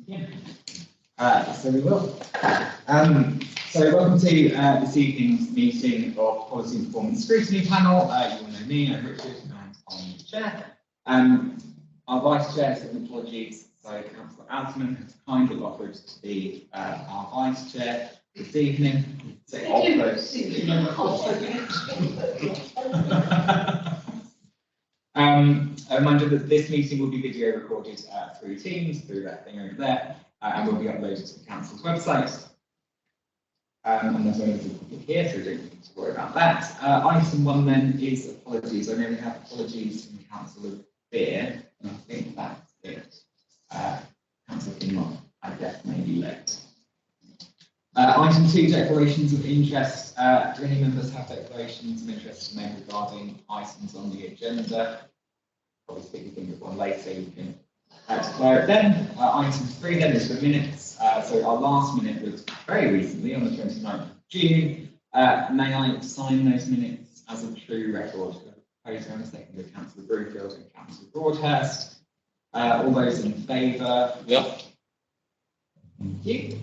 Yeah. So we will. So welcome to this evening's meeting of Policy and Performance Scrutiny Panel. You all know me, I'm Richard, and I'm the chair. Our vice chair said apologies, so Councillr Asman has kindly offered to be our vice chair this evening. So a reminder that this meeting will be video recorded through Teams, through that thing over there, and will be uploaded to the council's website. And there's only people here, so we don't need to worry about that. Item 1 then is apologies. I know we have apologies from Councillr Beer, and I think that's it. Councillr Kinlock, I guess, may be late. Item 2, declarations of interest. Do any members have declarations of interest to make regarding items on the agenda? Probably if you think of one later, you can declare it then. Item 3 then is the minutes. So our last minute was very recently, on the 29th of June. May I sign those minutes as a true record? Proposer and second of Councillr Broomfield and Councillr Broadhurst. All those in favour? Yep. Thank you.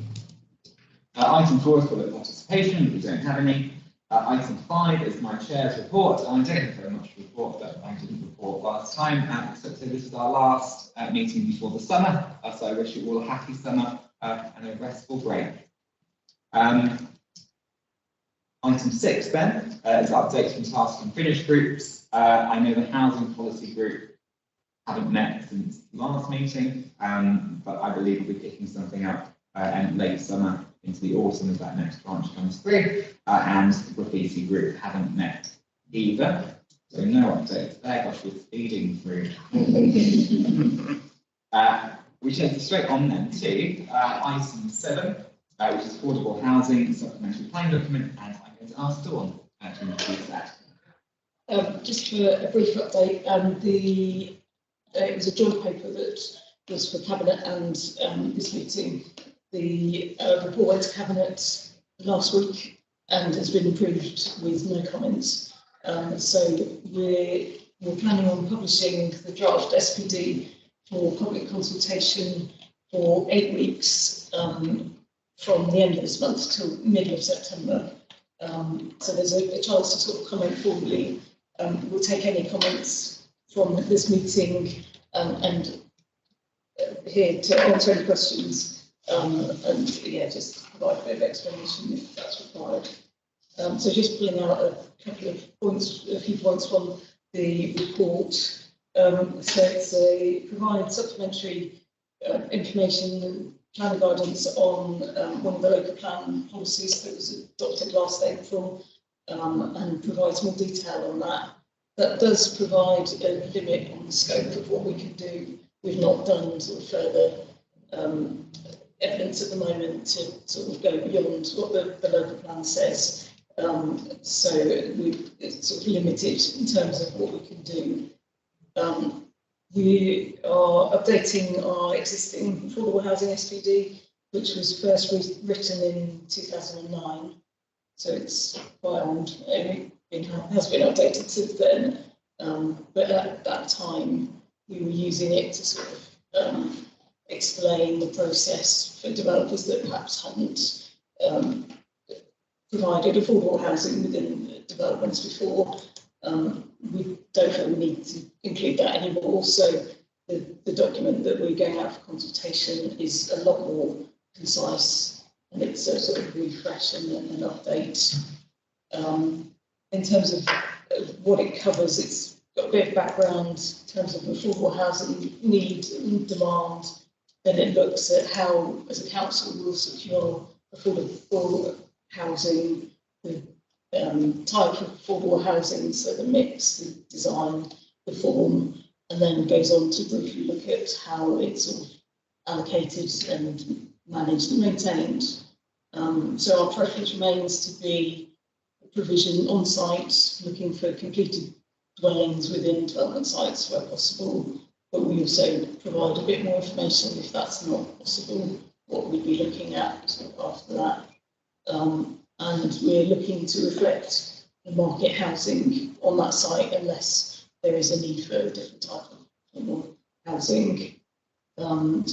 Item 4 is public participation. We don't have any. Item 5 is my chair's report. I don't have very much to report, but I didn't report last time. Except so this is our last meeting before the summer. So I wish you all a happy summer and a restful break. Item 6 then is updates from task and finish groups. I know the housing policy group haven't met since the last meeting, but I believe we'll be picking something up in late summer into the autumn as that next tranche comes through, and the graffiti group haven't met either, so no updates there. Gosh, we're speeding through. We take it straight on then to item 7, which is affordable housing supplementary plan document, and I'm going to ask Dawn to introduce that. Just for a brief update, it was a joint paper that was for Cabinet and this meeting. The report went to Cabinet last week and has been approved with no comments. So we're planning on publishing the draft SPD for public consultation for 8 weeks from the end of this month till middle of September. So there's a chance to sort of comment formally. We'll take any comments from this meeting and here to answer any questions. And yeah, just provide a bit of explanation if that's required. So just pulling out a couple of points, a few points from the report. So it's provide supplementary information, plan guidance on one of the local plan policies that was adopted last April, and provides more detail on that. That does provide a limit on the scope of what we can do. We've not done sort of further evidence at the moment to sort of go beyond what the local plan says. So it's sort of limited in terms of what we can do. We are updating our existing affordable housing SPD, which was first written in 2009. So it's quite old. It has been updated since then. But at that time, we were using it to sort of explain the process for developers that perhaps hadn't provided affordable housing within developments before. We don't feel we need to include that anymore. So the document that we're going out for consultation is a lot more concise, and it's a sort of refresh and an update. In terms of what it covers, it's got a bit of background in terms of affordable housing need and demand. Then it looks at how, as a council, we'll secure affordable housing, the type of affordable housing, so the mix, the design, the form, and then goes on to briefly look at how it's sort of allocated and managed and maintained. So our preference remains to be a provision on site, looking for completed dwellings within development sites where possible. But we also provide a bit more information if that's not possible, what we'd be looking at sort of after that. And we're looking to reflect the market housing on that site unless there is a need for a different type of housing. So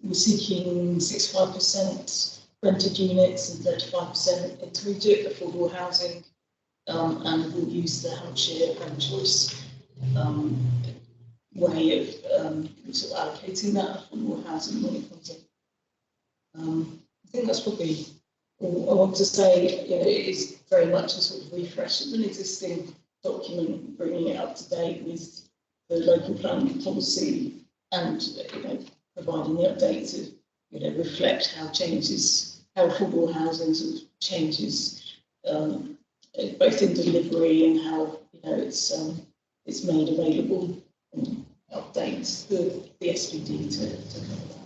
we're seeking 65% rented units and 35% intermediate affordable housing, and we'll use the Hampshire Home Choice way of sort of allocating that affordable housing when it comes in. I think that's probably all I want to say. You know, it is very much a sort of refresh of an existing document, bringing it up to date with the local planning policy, and providing the update to reflect how affordable housing sort of changes both in delivery and how it's made available, and updates the SPD to cover that.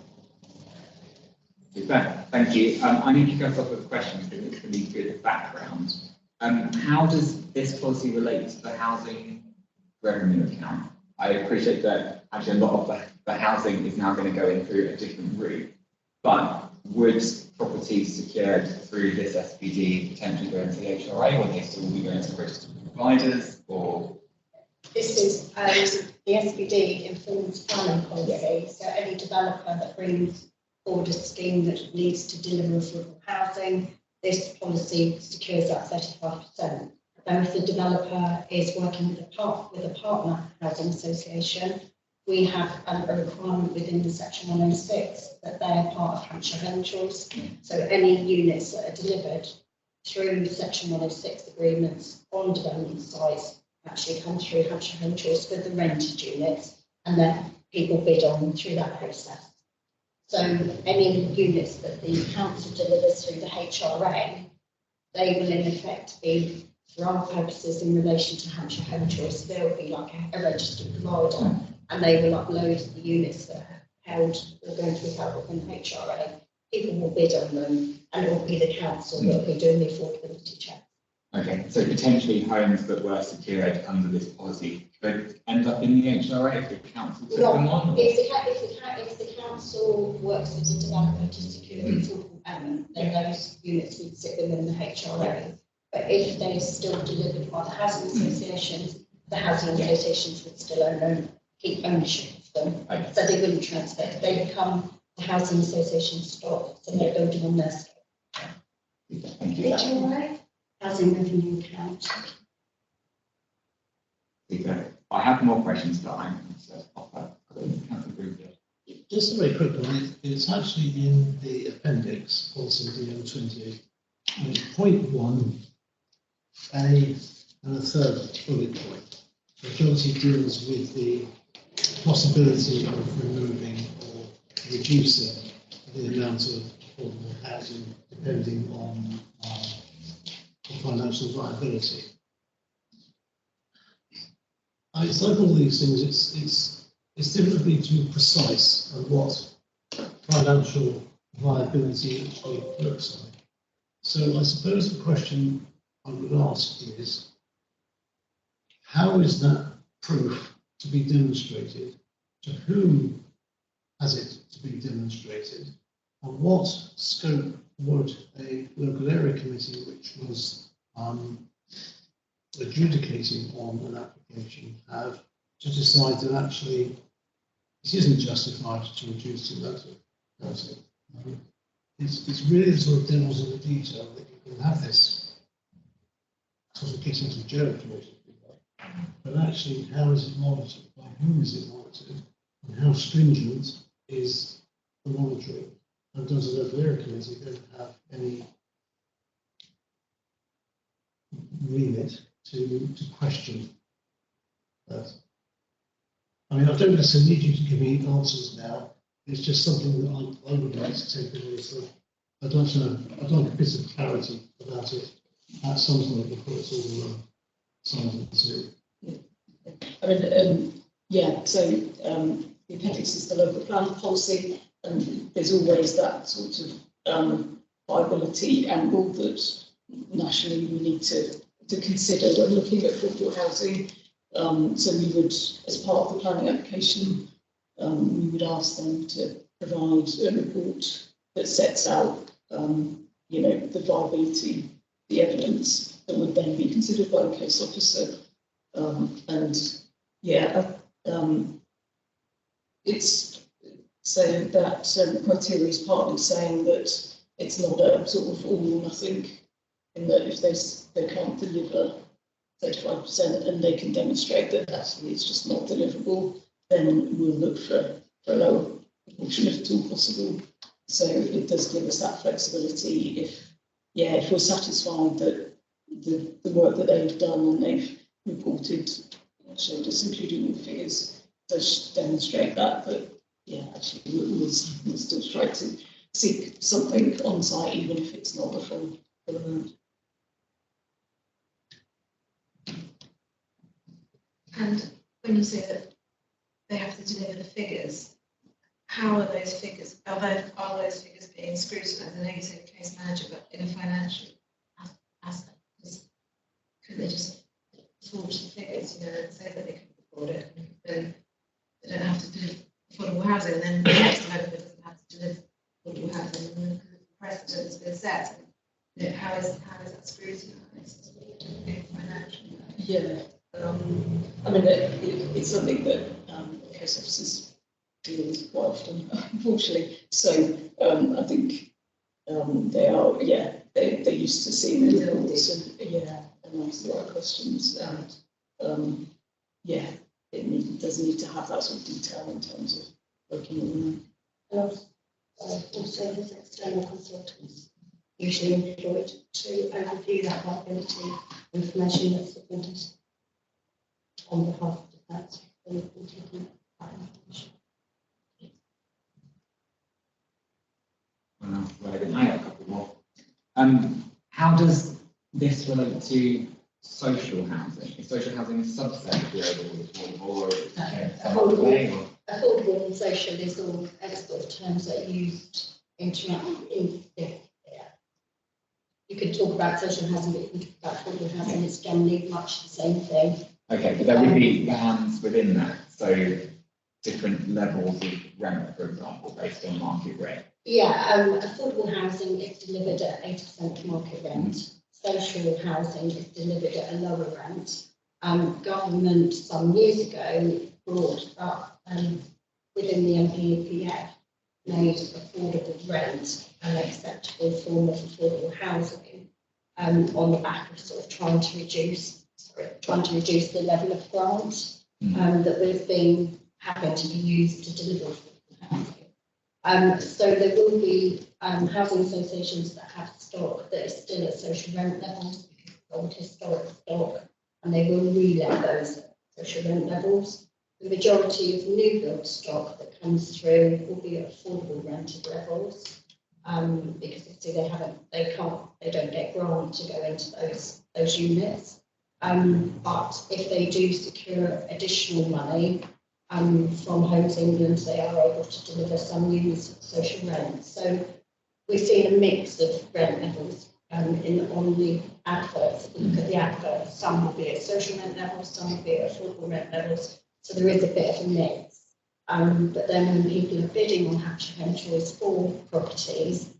Super, thank you. I need to go off with questions because it's really good background. How does this policy relate to the housing revenue account? I appreciate that actually a lot of the housing is now going to go in through a different route, but would properties secured through this SPD potentially go into the HRA, or they still will be going to registered providers, or? This is the SPD informs planning policy, so any developer that brings forward a scheme that needs to deliver affordable housing, this policy secures that 35%. Now, if the developer is working with a partner housing association, we have a requirement within the Section 106 that they are part of Hampshire Home Choice. So any units that are delivered through Section 106 agreements on development sites actually come through Hampshire Home Choice for the rented units, and then people bid on them through that process. So any units that the council delivers through the HRA, they will in effect be, for our purposes in relation to Hampshire Home Choice, they'll be like a registered provider, and they will upload the units that are going to be held within the HRA. People will bid on them, and it will be the council that will be doing the affordability check. Okay, so potentially homes that were secured under this policy could end up in the HRA if the council took them on? If the council works with the developer to secure the affordable element, then those units would sit within the HRA. But if they're still delivered by the housing associations, the housing associations would still keep ownership of them. Okay. So they wouldn't transfer. They become the housing association stock, so they're building on their stock. Thank you. HRA, housing revenue account. Super. I have more questions, but I'm going to pop up. Just a very quick one. It's actually in the appendix, also DO28. Point 1, A, and a third bullet point. The majority deals with the possibility of removing or reducing the amount of affordable housing depending on the financial viability. It's like all these things, it's difficult to be precise on what financial viability actually looks like. So I suppose the question I would ask is, how is that proof to be demonstrated? To whom has it to be demonstrated? And what scope would a local area committee, which was adjudicating on an application, have to decide that actually it isn't justified to reduce the amount of housing? It's really the sort of devil's in the detail that you can have this sort of get into territory, but actually, how is it monitored? By whom is it monitored? And how stringent is the monitoring? And does the local area committee then have any remit to question that? I mean, I don't necessarily need you to give me answers now. It's just something that I would like to take away from. I'd like a bit of clarity about it at some point before it's all signed into. I mean, yeah, so the appendix is the local planning policy, and there's always that sort of viability angle that nationally we need to consider when looking at affordable housing. So we would, as part of the planning application, we would ask them to provide a report that sets out, the viability, the evidence that would then be considered by the case officer. It's So that criteria is partly saying that it's not a sort of all or nothing, in that if they can't deliver 35% and they can demonstrate that actually it's just not deliverable, then we'll look for a lower proportion if at all possible. So it does give us that flexibility if we're satisfied that the work that they've done and they've reported, showed us including all the figures, does demonstrate that, but actually we'll still try to seek something on site, even if it's not the full amount. And when you say that they have to deliver the figures, how are those figures? Are those figures being scrutinised? I know you say case manager, but in a financial aspect, couldn't they just forge the figures, and say that they can afford it, and then they don't have to deliver affordable housing, and then the next developer doesn't have to deliver affordable housing, and then because the precedent has been set, how is that scrutinised? Financially? Yeah. I mean, it's something that case officers deal with quite often, unfortunately. So I think they are, they're used to seeing the reports and ask the right questions. And it does need to have that sort of detail in terms of working on them. Also, there's external consultants usually employed to overview that liability information that's submitted on behalf of the council. I have a couple more. How does this relate to social housing? Is social housing a subset of the overall affordable, or is it some other way? Affordable and social is all expert terms that are used in. You could talk about social housing, but you can talk about affordable housing. It's generally much the same thing. Okay, but there would be bands within that, so different levels of rent, for example, based on market rate. Yeah, affordable housing is delivered at 80% of market rent. Social housing is delivered at a lower rent. Government some years ago brought up within the NPPF made affordable rent an acceptable form of affordable housing on the back of sort of trying to reduce the level of grant that we've been having to be used to deliver affordable housing. So there will be housing associations that have stock that is still at social rent levels, because it's old historic stock, and they will relet those social rent levels. The majority of new build stock that comes through will be at affordable rented levels, because obviously they don't get grant to go into those units. But if they do secure additional money from Homes England, they are able to deliver some units of social rent. So we've seen a mix of rent levels on the adverts. If you look at the adverts, some will be at social rent levels, some will be at affordable rent levels. So there is a bit of a mix. But then when people are bidding on Hampshire Home Choice for properties,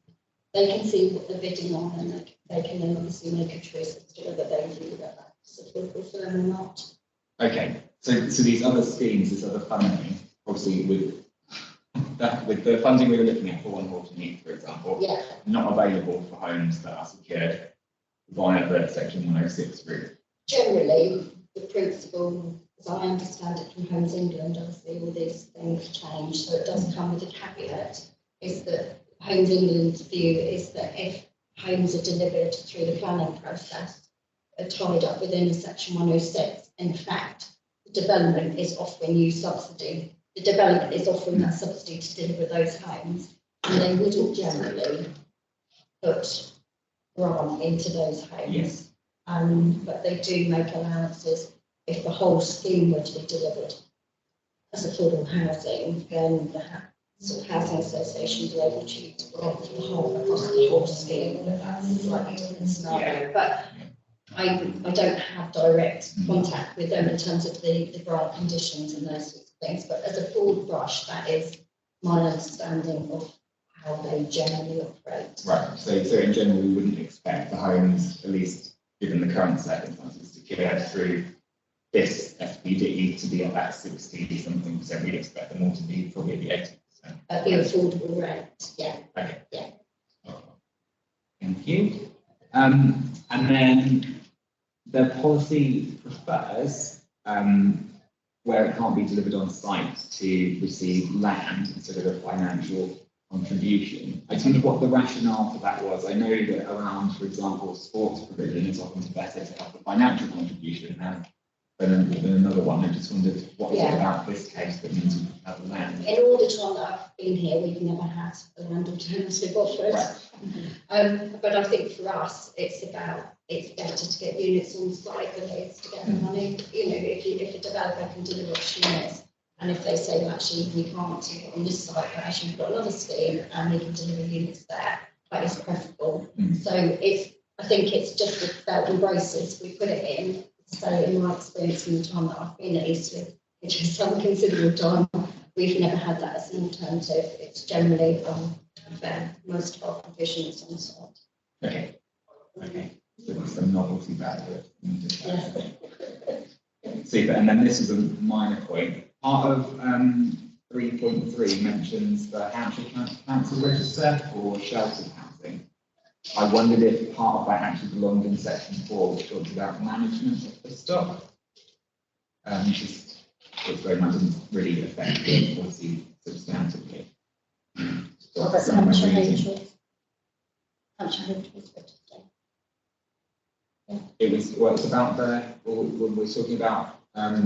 they can see what they're bidding on, and they can then obviously make a choice as to whether they believe that that's affordable for them or not. Okay, so these other schemes, this other funding, obviously with the funding we were looking at for One Horton Heath, for example, not available for homes that are secured via the Section 106 route. Generally, the principle, as I understand it from Homes England, obviously all these things change, so it does come with a caveat, is that Homes England's view is that if homes are delivered through the planning process, are tied up within Section 106, in fact, the development is offering you subsidy. The development is offering that subsidy to deliver those homes, and they wouldn't generally put grant into those homes. Yes. But they do make allowances. If the whole scheme were to be delivered as affordable housing, then the sort of housing associations are able to use grant for across the whole scheme. That's a slightly different scenario. But I don't have direct contact with them in terms of the grant conditions and those sorts of things. But as a broad brush, that is my understanding of how they generally operate. Right. So in general, we wouldn't expect the homes, at least given the current circumstances, secured through this SPD to be at that 60-something%. We'd expect them all to be probably at the be affordable rent, yeah. Okay. Yeah. Thank you. And then the policy prefers where it can't be delivered on site to receive land instead of a financial contribution. I wonder what the rationale for that was. I know that around, for example, sports provision is often better to have the financial contribution than another one. I just wondered what is it about this case that means we have the land? In all the time that I've been here, we've never had a land alternative offered. Right. But I think for us, it's better to get units on site than it is to get the money. You know, if a developer can deliver us units, and if they say, well, actually, we can't do it on this site, but actually we've got another scheme and we can deliver units there, that is preferable. So I think it's just with belt and braces, we put it in. So in my experience in the time that I've been at Eastwood, which is some considerable time, we've never had that as an alternative. It's generally most of our provisions on site. Okay. Okay. So it's a novelty value. Yeah. Super. And then this is a minor point. Part of 3.3 mentions the Hampshire Council register for sheltered housing. I wondered if part of that actually belonged in section 4, which talks about management of the stock. It's very much doesn't really affect the policy substantively. Well, that's Hampshire Register. Hampshire Register. It was, well, it's about when we're talking about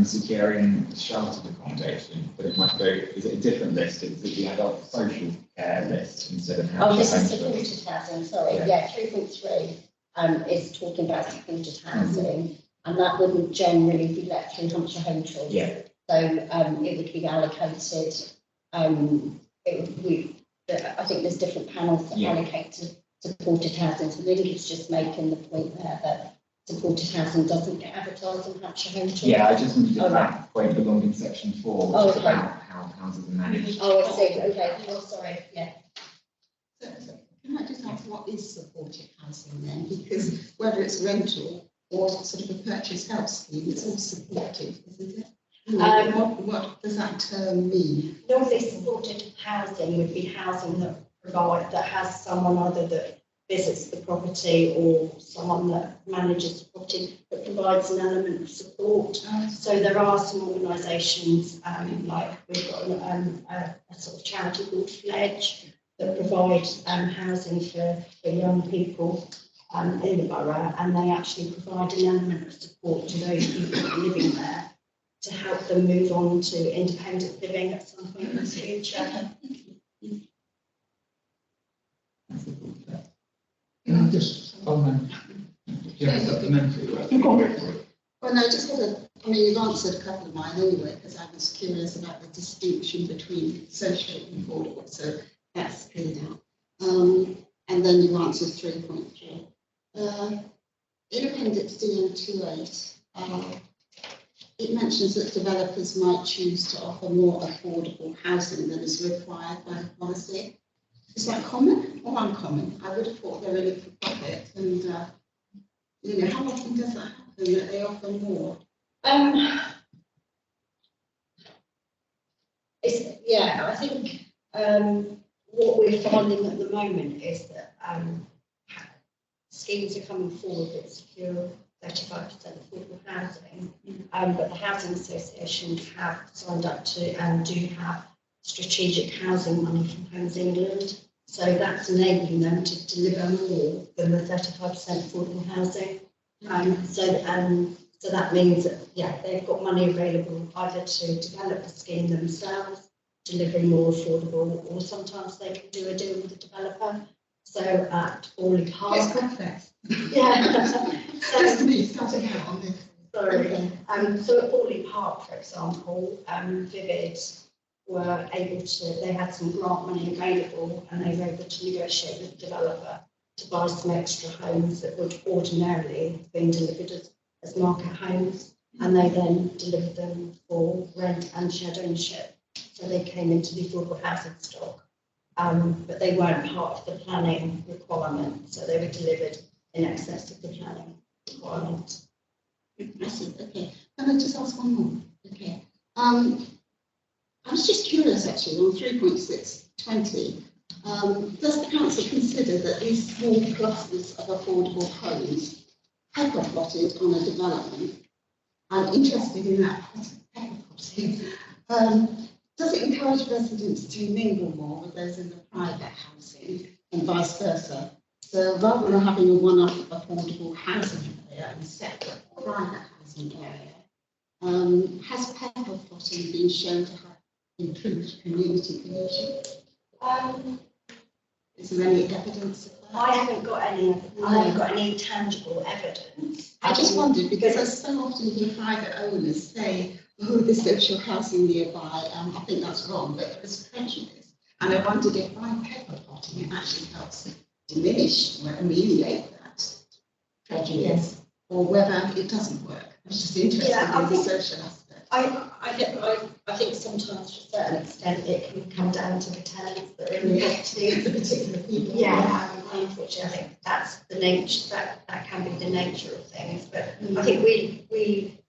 securing sheltered accommodation, but it might go, is it a different list? Is it the adult social care list instead of Oh, this Hampshire is supported housing, sorry. Yeah, 3.3 is talking about supported housing, and that wouldn't generally be let through Hampshire Home Choice. Yeah. So it would be allocated, I think there's different panels that allocate to supported housing. So I think it's just making the point there that supported housing doesn't get advertised in Hampshire Home Choice. Yeah, I just wondered if that point belonged in section 4, which is about how houses are managed. Oh, I see. Okay. Oh, sorry. Yeah. So can I just ask what is supported housing then? Because whether it's rental or sort of a purchase help scheme, it's all supported, isn't it? What does that term mean? Normally supported housing would be housing that has someone either that visits the property or someone that manages the property that provides an element of support. So there are some organisations like we've got a sort of charity called Pledge that provide housing for young people in the borough, and they actually provide an element of support to those people that are living there to help them move on to independent living at some point in the future. Can I just supplementary? Well, no, just you've answered a couple of mine anyway, because I was curious about the distinction between social and affordable, so that's cleared out. And then you answered 3.4. In Appendix D and 2.8, it mentions that developers might choose to offer more affordable housing than is required by policy. Is that common or uncommon? I would have thought they're in it for profit, and how often does that happen that they offer more? I think what we're finding at the moment is that schemes are coming forward that secure 35% affordable housing, but the housing associations have signed up to and do have strategic housing money from Homes England, so that's enabling them to deliver more than the 35% affordable housing. So that means that they've got money available either to develop the scheme themselves, delivering more affordable, or sometimes they can do a deal with the developer. So at Orley Park, It's complex. yeah. Just me starting out on this. Sorry. So at Orley Park, for example, Vivid were able to, they had some grant money available, and they were able to negotiate with the developer to buy some extra homes that would ordinarily have been delivered as market homes, and they then delivered them for rent and shared ownership. So they came into the affordable housing stock, but they weren't part of the planning requirement, so they were delivered in excess of the planning requirement. I see. Okay. Can I just ask one more? Okay. I was just curious actually on 3.620. Does the council consider that these small clusters of affordable homes pepper plotted on a development? I'm interested in that pepper plotting. Does it encourage residents to mingle more with those in the private housing and vice versa? So rather than having a one-off affordable housing area and separate private housing area, has pepper plotting been shown to have improved community cohesion? Is there any evidence of that? I haven't got any tangible evidence. I just wondered because I so often hear private owners say, "Oh, there's social housing nearby." I think that's wrong, but there's prejudice, and I wondered if by pepper potting it actually helps diminish or ameliorate that prejudice, or whether it doesn't work. I was just interested in the social aspect. I think sometimes to a certain extent it can come down to the tenants that are in the particular people. Yeah, unfortunately, I think that's the nature, that can be the nature of things. But I think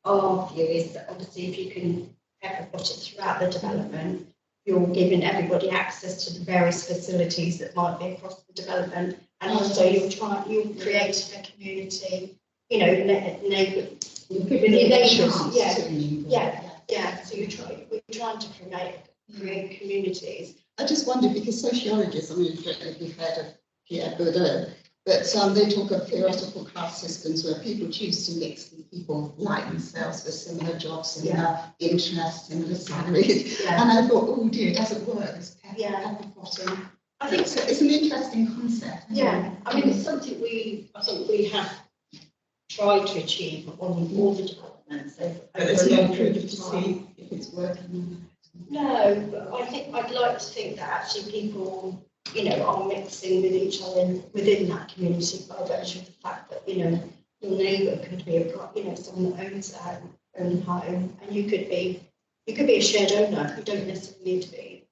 our view is that obviously if you can pepper plot it throughout the development, you're giving everybody access to the various facilities that might be across the development, and also you're creating a community, neighbours. Yeah. So we're trying to create communities. I just wondered because sociologists, I don't know if you've heard of Cllr Broadhurst, but they talk of theoretical class systems where people choose to mix with people like themselves with similar jobs, similar interests, similar salaries. And I thought, oh dear, does it work? This pepper plotting. I think so. It's an interesting concept. Yeah, I mean, it's something we have tried to achieve on all the developments. But it's not proof to see if it's working. No, but I think I'd like to think that actually people, are mixing with each other within that community by virtue of the fact that, your neighbour could be someone that owns their own home, and you could be a shared owner. You don't necessarily need to be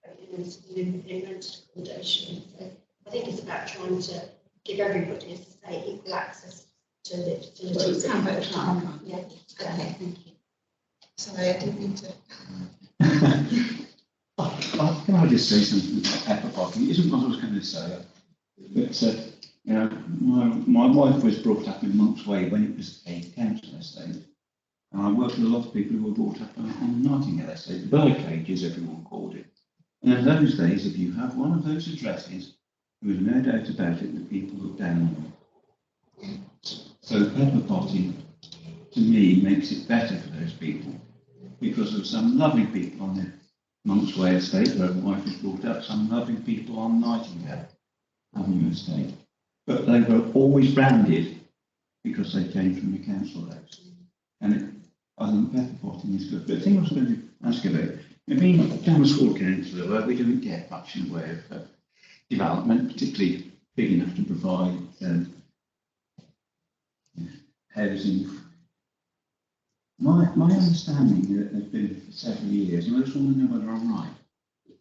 in rented accommodation. So I think it's about trying to give everybody, as I say, equal access to the facilities. Yeah. Okay, thank you. Sorry, I didn't mean to. Can I just say something about pepper potting? It isn't what I was going to say, but my wife was brought up in Monk's Way when it was a council estate, and I worked with a lot of people who were brought up on the Nightingale estate, the birdcage as everyone called it. And in those days, if you have one of those addresses, there was no doubt about it that people looked down on them. So pepper potting, to me, makes it better for those people, because of some lovely people on the Monk's Way estate, where my wife was brought up, some lovely people on Nightingale Avenue estate. But they were always branded because they came from the council house. And I think pepper potting is good. But the thing I was going to ask about, being down the school councillor, where we don't get much in the way of development, particularly big enough to provide housing. My understanding that has been for several years, and I just want to know whether I'm right.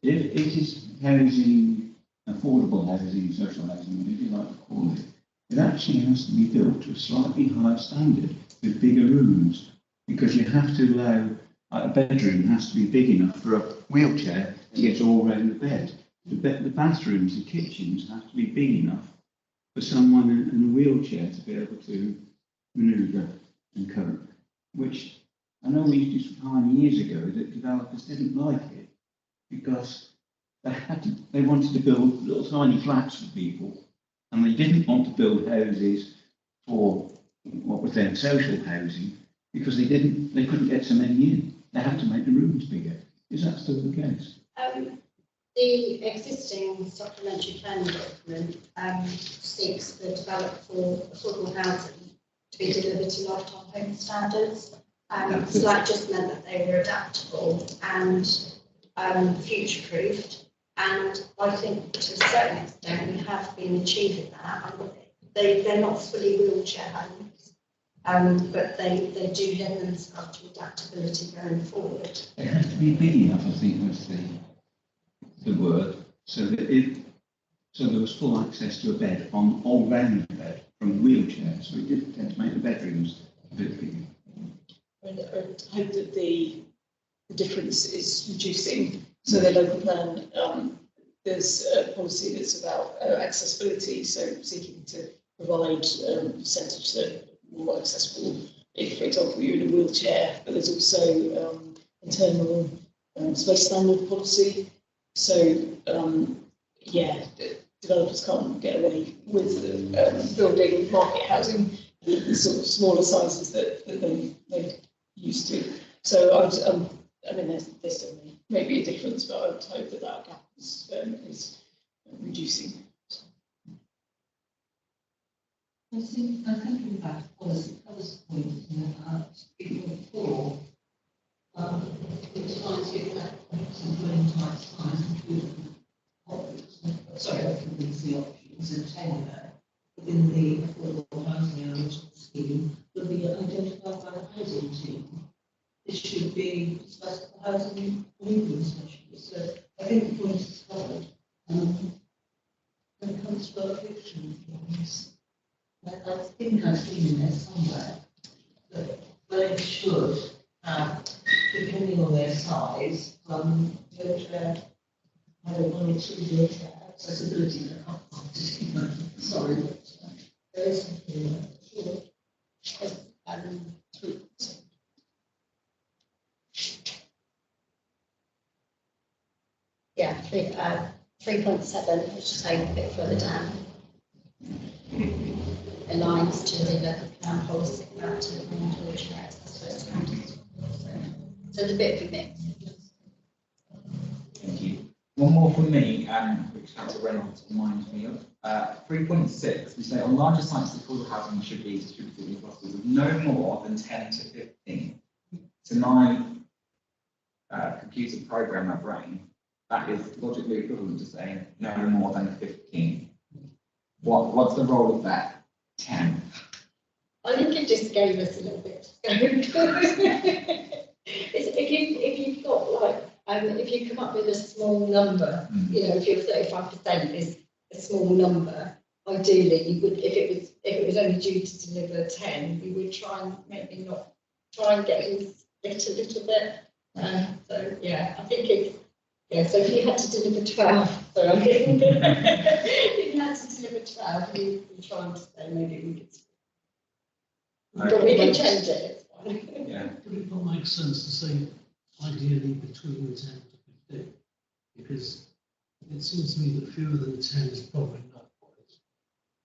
If it is housing, affordable housing, social housing, whatever you like to call it, it actually has to be built to a slightly higher standard with bigger rooms, because you have to allow, a bedroom has to be big enough for a wheelchair to get all around the bed. The bathrooms and kitchens have to be big enough for someone in a wheelchair to be able to manoeuvre and cope. Which I know we used to find years ago that developers didn't like it because they wanted to build little tiny flats for people, and they didn't want to build houses for what was then social housing because they couldn't get so many in. They had to make the rooms bigger. Is that still the case? The existing supplementary planning document seeks to develop for affordable housing to be delivered to lifetime home standards. So that just meant that they were adaptable and future-proofed. And I think to a certain extent we have been achieving that. They're not fully wheelchair homes, but they do lend themselves to adaptability going forward. They have to be big enough, I think was the word, so that there was full access to a bed on all round the bed from wheelchairs, so it did tend to make the bedrooms a bit bigger. I hope that the difference is reducing So the local plan, there's a policy that's about accessibility, so seeking to provide percentage that are more accessible if, for example, you're in a wheelchair, but there's also internal space standard policy. So, developers can't get away with building market housing, the sort of smaller sizes that they used to. So I mean, there's still maybe a difference, but I would hope that that gap is reducing. I think about policy covers the point about 3.4. It defines the exact and dwelling type size, including occupancy options and tenure within the affordable housing original scheme will be identified by the housing team. This should be discussed at the housing movement specialist. So I think the point is covered. When it comes to eviction forms, I think I've seen in there somewhere that they should have, depending on their size, wheelchair, I don't want to see wheelchair accessibility. Sorry, but there is something Yeah, 3.7, which is a bit further down, aligns to the local plan policy about delivering wheelchair accessibility. So there's a bit of a mix. Thank you. One more from me, which Cllr Reynolds reminds me of. 3.6, we say on larger sites, the affordable housing should be distributed in clusters of no more than 10 to 15. To my computer programmer brain, that is logically equivalent to saying no more than 15. What's the role of that 10? I think it just gave us a little bit to go. If you've got like, if you come up with a small number, you know, if your 35% is a small number, ideally you would, if it was only due to deliver 10, you would try and maybe not try and get it split a little bit. So yeah, I think it's, yeah, so if you had to deliver 12, so I'm getting if you had to deliver 12, you try and say maybe we could, but we can change it. It's fine. Yeah. Would it not make sense to say ideally between 10 to 15? Because it seems to me that fewer than 10 is probably not quite.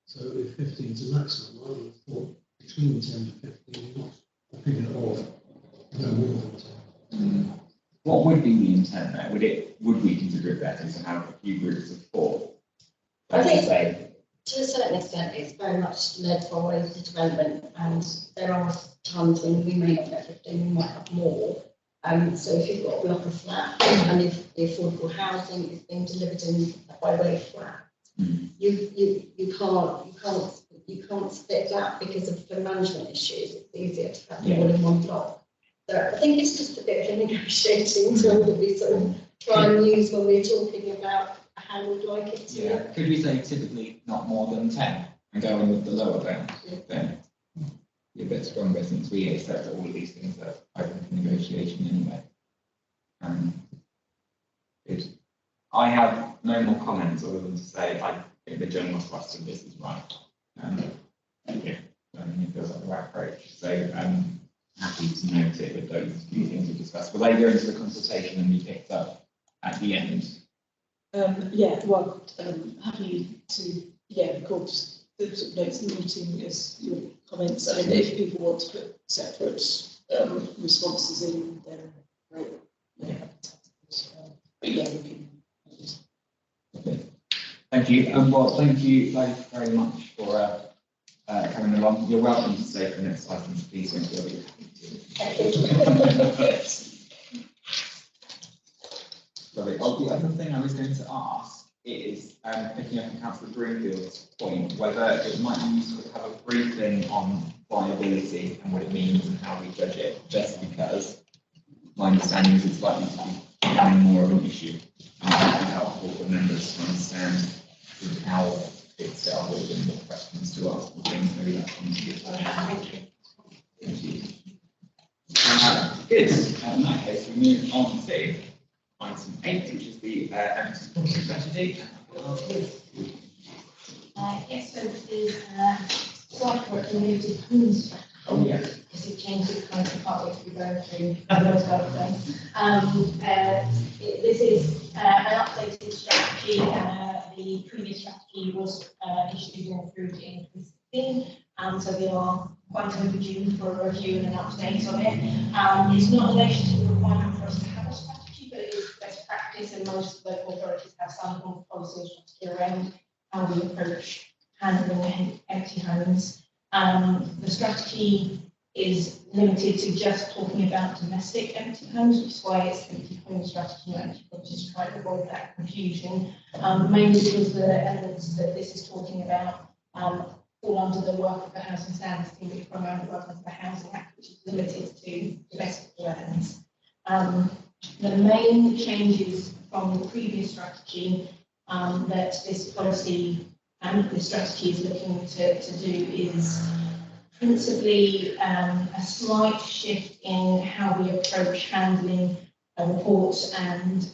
So if 15 is a maximum, I would have thought between 10 to 15, not a figure of no more than 10. What would be the intent there? Would we consider it better to have a few groups of 4? I think to a certain extent it's very much led by the development, and there are times when we may not get 15, we might have more. So if you've got a block of flats and if the affordable housing is being delivered in by way of flats, you can't split that because of the management issues. It's easier to have them all in one block. So I think it's just a bit of a negotiating tool that we sort of try and use when we're talking about how we'd like it to look. Could we say typically not more than 10 and go in with the lower bound? Then you're a bit stronger since we accept that all of these things are open for negotiation anyway. Good. I have no more comments other than to say I think the general thrust of this is right. Thank you. It feels like the right approach. So happy to note it with those few things we discussed. Will they go into the consultation and be picked up at the end? Happy to record the sort of notes in the meeting as your comments. I mean, if people want to put separate responses in, then great. But yeah, we can. Okay. Thank you. Well, thank you both very much for coming along. You're welcome to stay for the next item, please. Don't feel you Sorry. The other thing I was going to ask is, picking up on Councillor Broomfield's point, whether it might be useful to have a briefing on viability and what it means and how we judge it, just because my understanding is it's likely to be becoming more of an issue. And it would be helpful for members to understand sort of how it's dealt with and what questions to ask and things. Maybe that comes to you. Thank you. Good. In that case, we move on to item 8, which is the empty property strategy. Yes, so this is Cllr limited homes strategy. Oh, yeah. Because it changed its kind of partway through going through those kind of things. This is an updated strategy. The previous strategy was issued and approved in 2016. So we are quite overdue for a review and an update on it. It's not in relation to the requirement for us to have a strategy, but it is best practice, and most local authorities have some form of policy or strategy around how we approach handling empty homes. The strategy is limited to just talking about domestic empty homes, which is why it's empty home strategy, and just try to avoid that confusion. Mainly because the elements that this is talking about fall under the work of the Housing Standards Team, which primarily work under the Housing Act, which is limited to domestic dwellings. The main changes from the previous strategy that this policy and this strategy is looking to do is principally a slight shift in how we approach handling reports and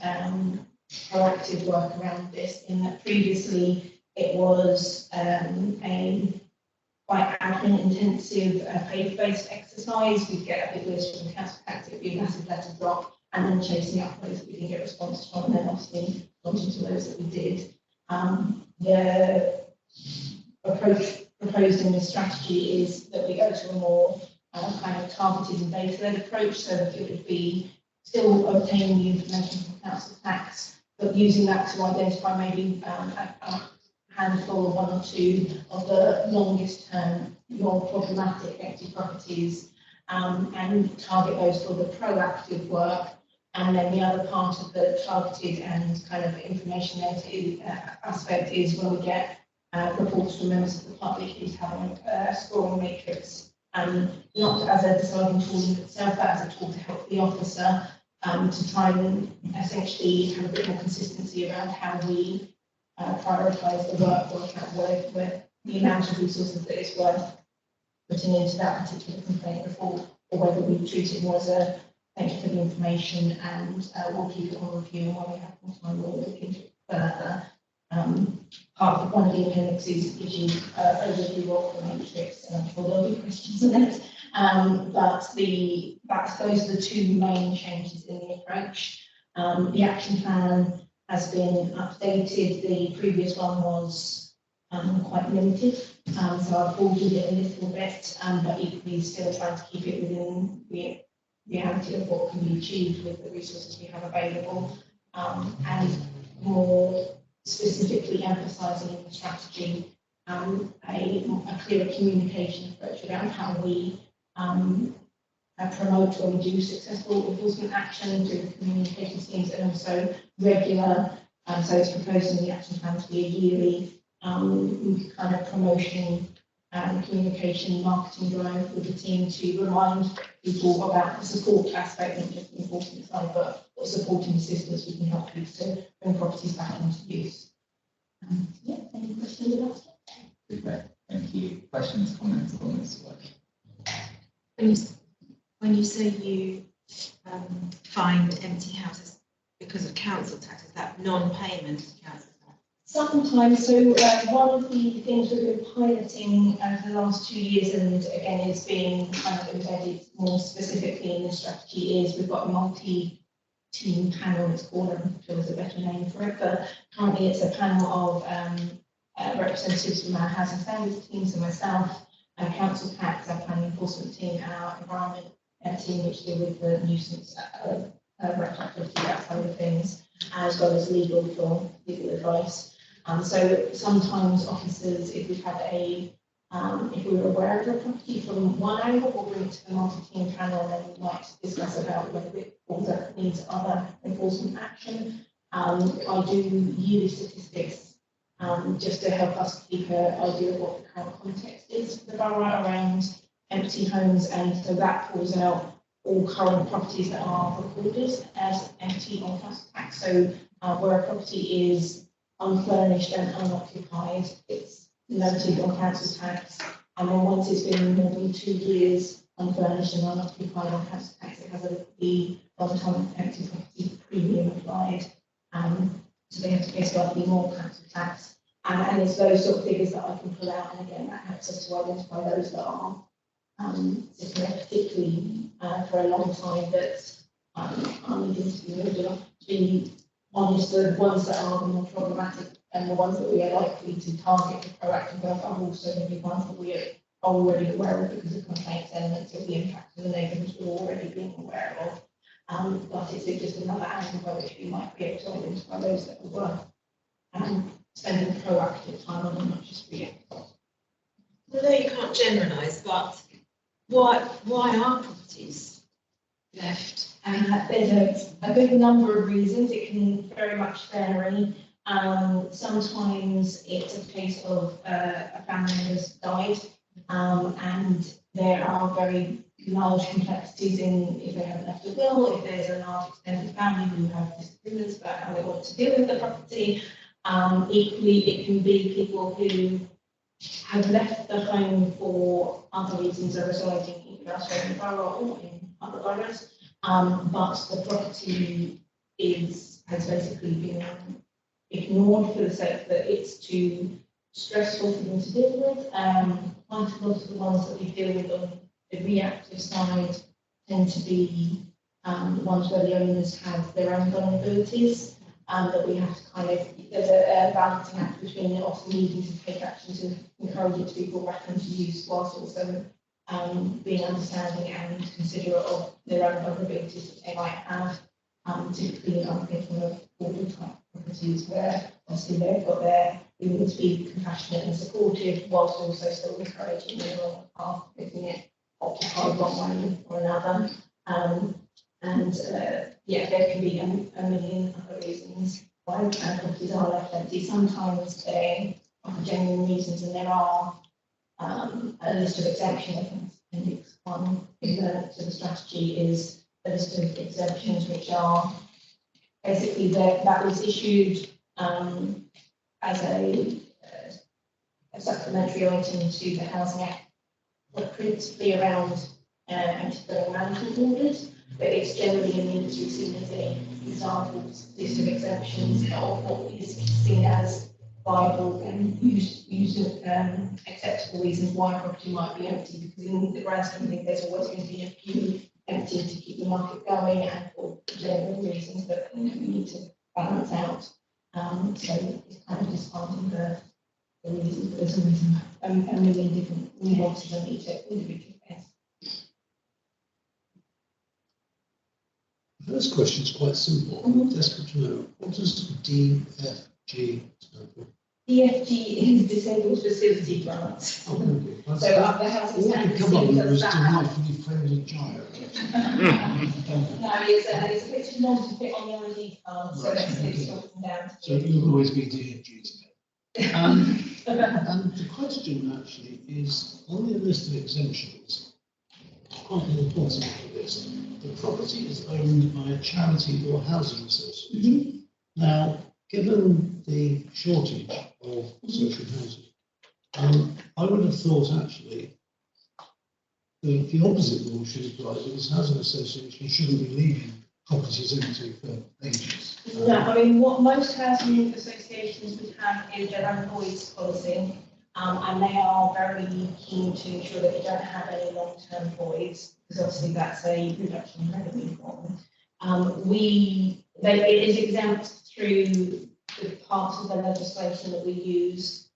proactive work around this, in that previously it was a quite admin-intensive, paper-based exercise. We'd get a big list from the council tax, it'd be a massive letter drop, and then chasing up those that we didn't get response from, and then obviously launching to those that we did. The approach proposed in this strategy is that we go to a more kind of targeted and data-led approach, so that it would be still obtaining the information from council tax, but using that to identify maybe a handful or one or two of the longest term, more problematic empty properties, and target those for the proactive work. And then the other part of the targeted and kind of information-led aspect is when we get reports from members of the public is having a scoring matrix, not as a deciding tool in itself, but as a tool to help the officer to try and essentially have a bit more consistency around how we prioritise the work out where the amount of resources that it's worth putting into that particular complaint report, or whether we treat it more as a thank you for the information and we'll keep it on review, and when we have more time we'll look into it further. Part of one of the appendices gives you an overview of the matrix, and I'm sure there'll be questions on it. But those are the two main changes in the approach. The action plan has been updated. The previous one was quite limited, so I've altered it a little bit, but equally still trying to keep it within the reality of what can be achieved with the resources we have available, and more specifically emphasising in the strategy a clearer communication approach around how we promote when we do successful enforcement action through the communication schemes, and also regular, so it's proposed in the action plan to be a yearly kind of promotion and communication marketing drive with the team to remind people about the support aspect, not just the enforcement side, but what supporting systems we can help you to bring properties back into use. Yeah, any questions about that? Super, thank you. Questions, comments on this work? When you say you find empty houses because of council tax, is that non-payment of council tax? Sometimes, so one of the things we've been piloting over the last 2 years, and again it's being kind of embedded more specifically in the strategy, is we've got a multi-team panel, it's called, I'm sure there's a better name for it, but currently it's a panel of representatives from our housing standards team, so myself, council tax, our planning enforcement team, and our environment team, which deal with the nuisance retroactivity, that side of things, as well as legal for legal advice. So sometimes officers, if we've had if we were aware of a property from one angle, we'll bring it to the multi-team panel and then we might discuss about whether it also needs other enforcement action. I do yearly statistics just to help us keep an idea of what the current context is for the borough around empty homes, and so that pulls out all current properties that are recorded as empty on council tax. So where a property is unfurnished and unoccupied, it's noted on council tax, and then once it's been more than 2 years unfurnished and unoccupied on council tax, it has the long-term empty property premium applied. So they have to pay slightly more council tax. And it's those sort of figures that I can pull out, and again, that helps us to identify those that are sitting there particularly for a long time that are needing to be moved on. To be honest, the ones that are the more problematic and the ones that we are likely to target for proactive work are also going to be ones that we are already aware of because of complaints elements of the impact of the neighbourhoods we're already being aware of. But it's just another angle by which we might be able to identify those that are worth spending proactive time on and not just reactive. I know you can't generalise, but why are properties left? There's a good number of reasons. It can very much vary. Sometimes it's a case of a family member's died, and there are very large complexities in if they haven't left a will, if there's a large extended family who have disagreements about how they want to deal with the property. Equally, it can be people who have left the home for other reasons, are residing either elsewhere in the borough or in other boroughs, but the property has basically been ignored for the sake that it's too stressful for them to deal with. Quite a lot of the ones that we deal with on the reactive side tend to be the ones where the owners have their own vulnerabilities. That we have to kind of, there's a balancing act between often needing to take action to encourage it to be brought back into use, whilst also being understanding and considerate of their own vulnerabilities that they might have. Typically, I'm thinking of border type properties where obviously they've got we need to be compassionate and supportive, whilst also still encouraging them along the path, making it occupied one way or another. There can be a million other reasons why properties are left empty. Sometimes they are for genuine reasons, and there are a list of exemptions. I think Appendix 1 to the strategy is a list of exemptions which are basically that was issued as a supplementary item to the Housing Act, but principally around anti-bullying management orders. But it's generally in the industry seen as an example list of exemptions of what is seen as viable and acceptable reasons why a property might be empty, because in the grand scheme of things there's always going to be a few empty to keep the market going and for general reasons that we need to balance out. So it's kind of just finding the reasons. There's a million different nuances on each individual case. The first question is quite simple. I'm desperate to know, what does DFG stand for? DFG is Disabled Facility Grants. Oh, thank you. So the housing All I could come up with was delightfully friendly giant. No, it's a bit too long to fit on the ID card, so let's sort them down. So you'll always be DFG today. And the question actually is, on the list of exemptions, quite an important list, the property is owned by a charity or housing association. Now, given the shortage of social housing, I would have thought actually the opposite rule should apply, because housing associations shouldn't be leaving properties empty for ages. No, I mean, what most housing associations would have is their own voids policy, and they are very keen to ensure that they don't have any long-term voids, because obviously that's a reduction in revenue for them. It is exempt through the parts of the legislation that we use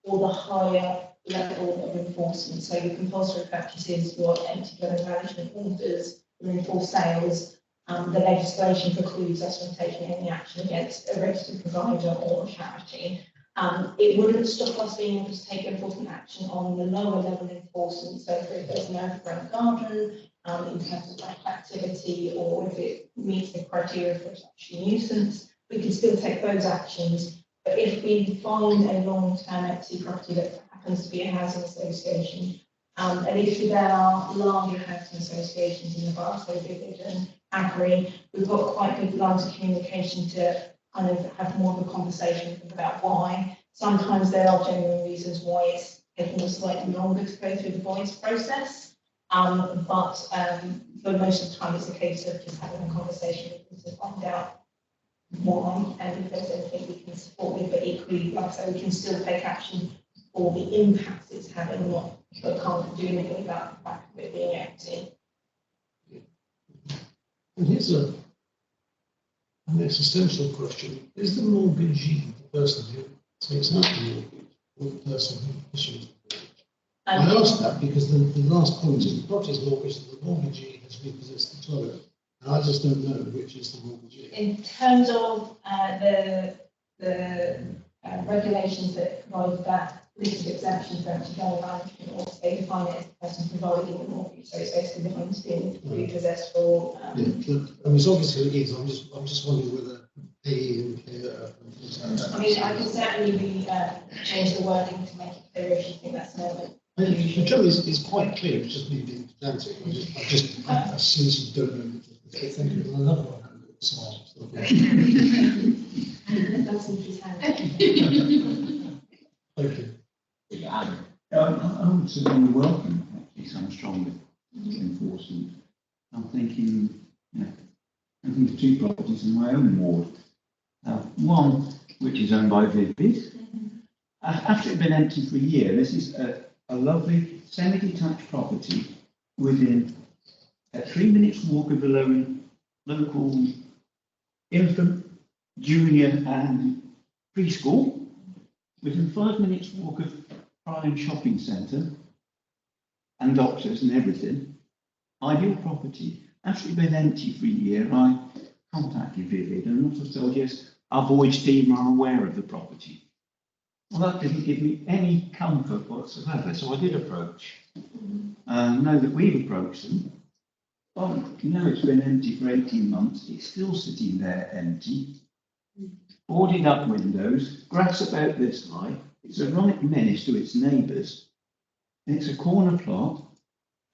for the higher level of enforcement. So your compulsory practices, your empty dwelling management orders, your enforced sales. The legislation precludes us from taking any action against a registered provider or a charity. It wouldn't stop us being able to take enforcement action on the lower level enforcement. So if there's an overgrown garden, in terms of like activity, or if it meets the criteria for such a nuisance, we can still take those actions. But if we find a long-term empty property that happens to be a housing association, and if there are larger housing associations in the borough, so Vivid and Agri, we've got quite good lines of communication to kind of have more of a conversation about why. Sometimes there are genuine reasons why it's taking us slightly longer to go through the voids process. But for most of the time, it's a case of just having a conversation to find out why and if there's anything we can support with. But equally, like I say, we can still take action for the impact it's having, but can't do anything about the fact of it being empty. And here's an existential question. Is the mortgagee the person who takes out the mortgage or the person who issues the mortgage? I ask that because the last point is the property is mortgaged and the mortgagee has repossessed the toilet. And I just don't know which is the mortgagee. In terms of the regulations that provide that list of exemptions for empty dwelling management, or they define it as the person providing the mortgage. So it's basically the home's been repossessed for. Yeah, I mean, it's obviously it is. I'm just wondering whether PE and care. I mean, I can certainly change the wording to make it clear if you think that's an element. The trouble is, it's quite clear. It's just me being pedantic. I assume you don't know. Thank you. Another one. Smile. Thank you. I would certainly welcome actually some stronger enforcement. I'm thinking, I'm thinking of 2 properties in my own ward. One which is owned by Vivid. After it had been empty for a year, this is a lovely semi-detached property within a 3 minutes walk of the local infant, junior and preschool, within 5 minutes walk of prime shopping centre and doctors and everything. Ideal property. After it had been empty for a year, I contacted Vivid and also told, yes, our voyage team are aware of the property. Well, that didn't give me any comfort whatsoever, so I did approach. Know that we've approached them. Well, it's been empty for 18 months. It's still sitting there empty. Boarded up windows, grass about this high. It's a right menace to its neighbours. It's a corner plot.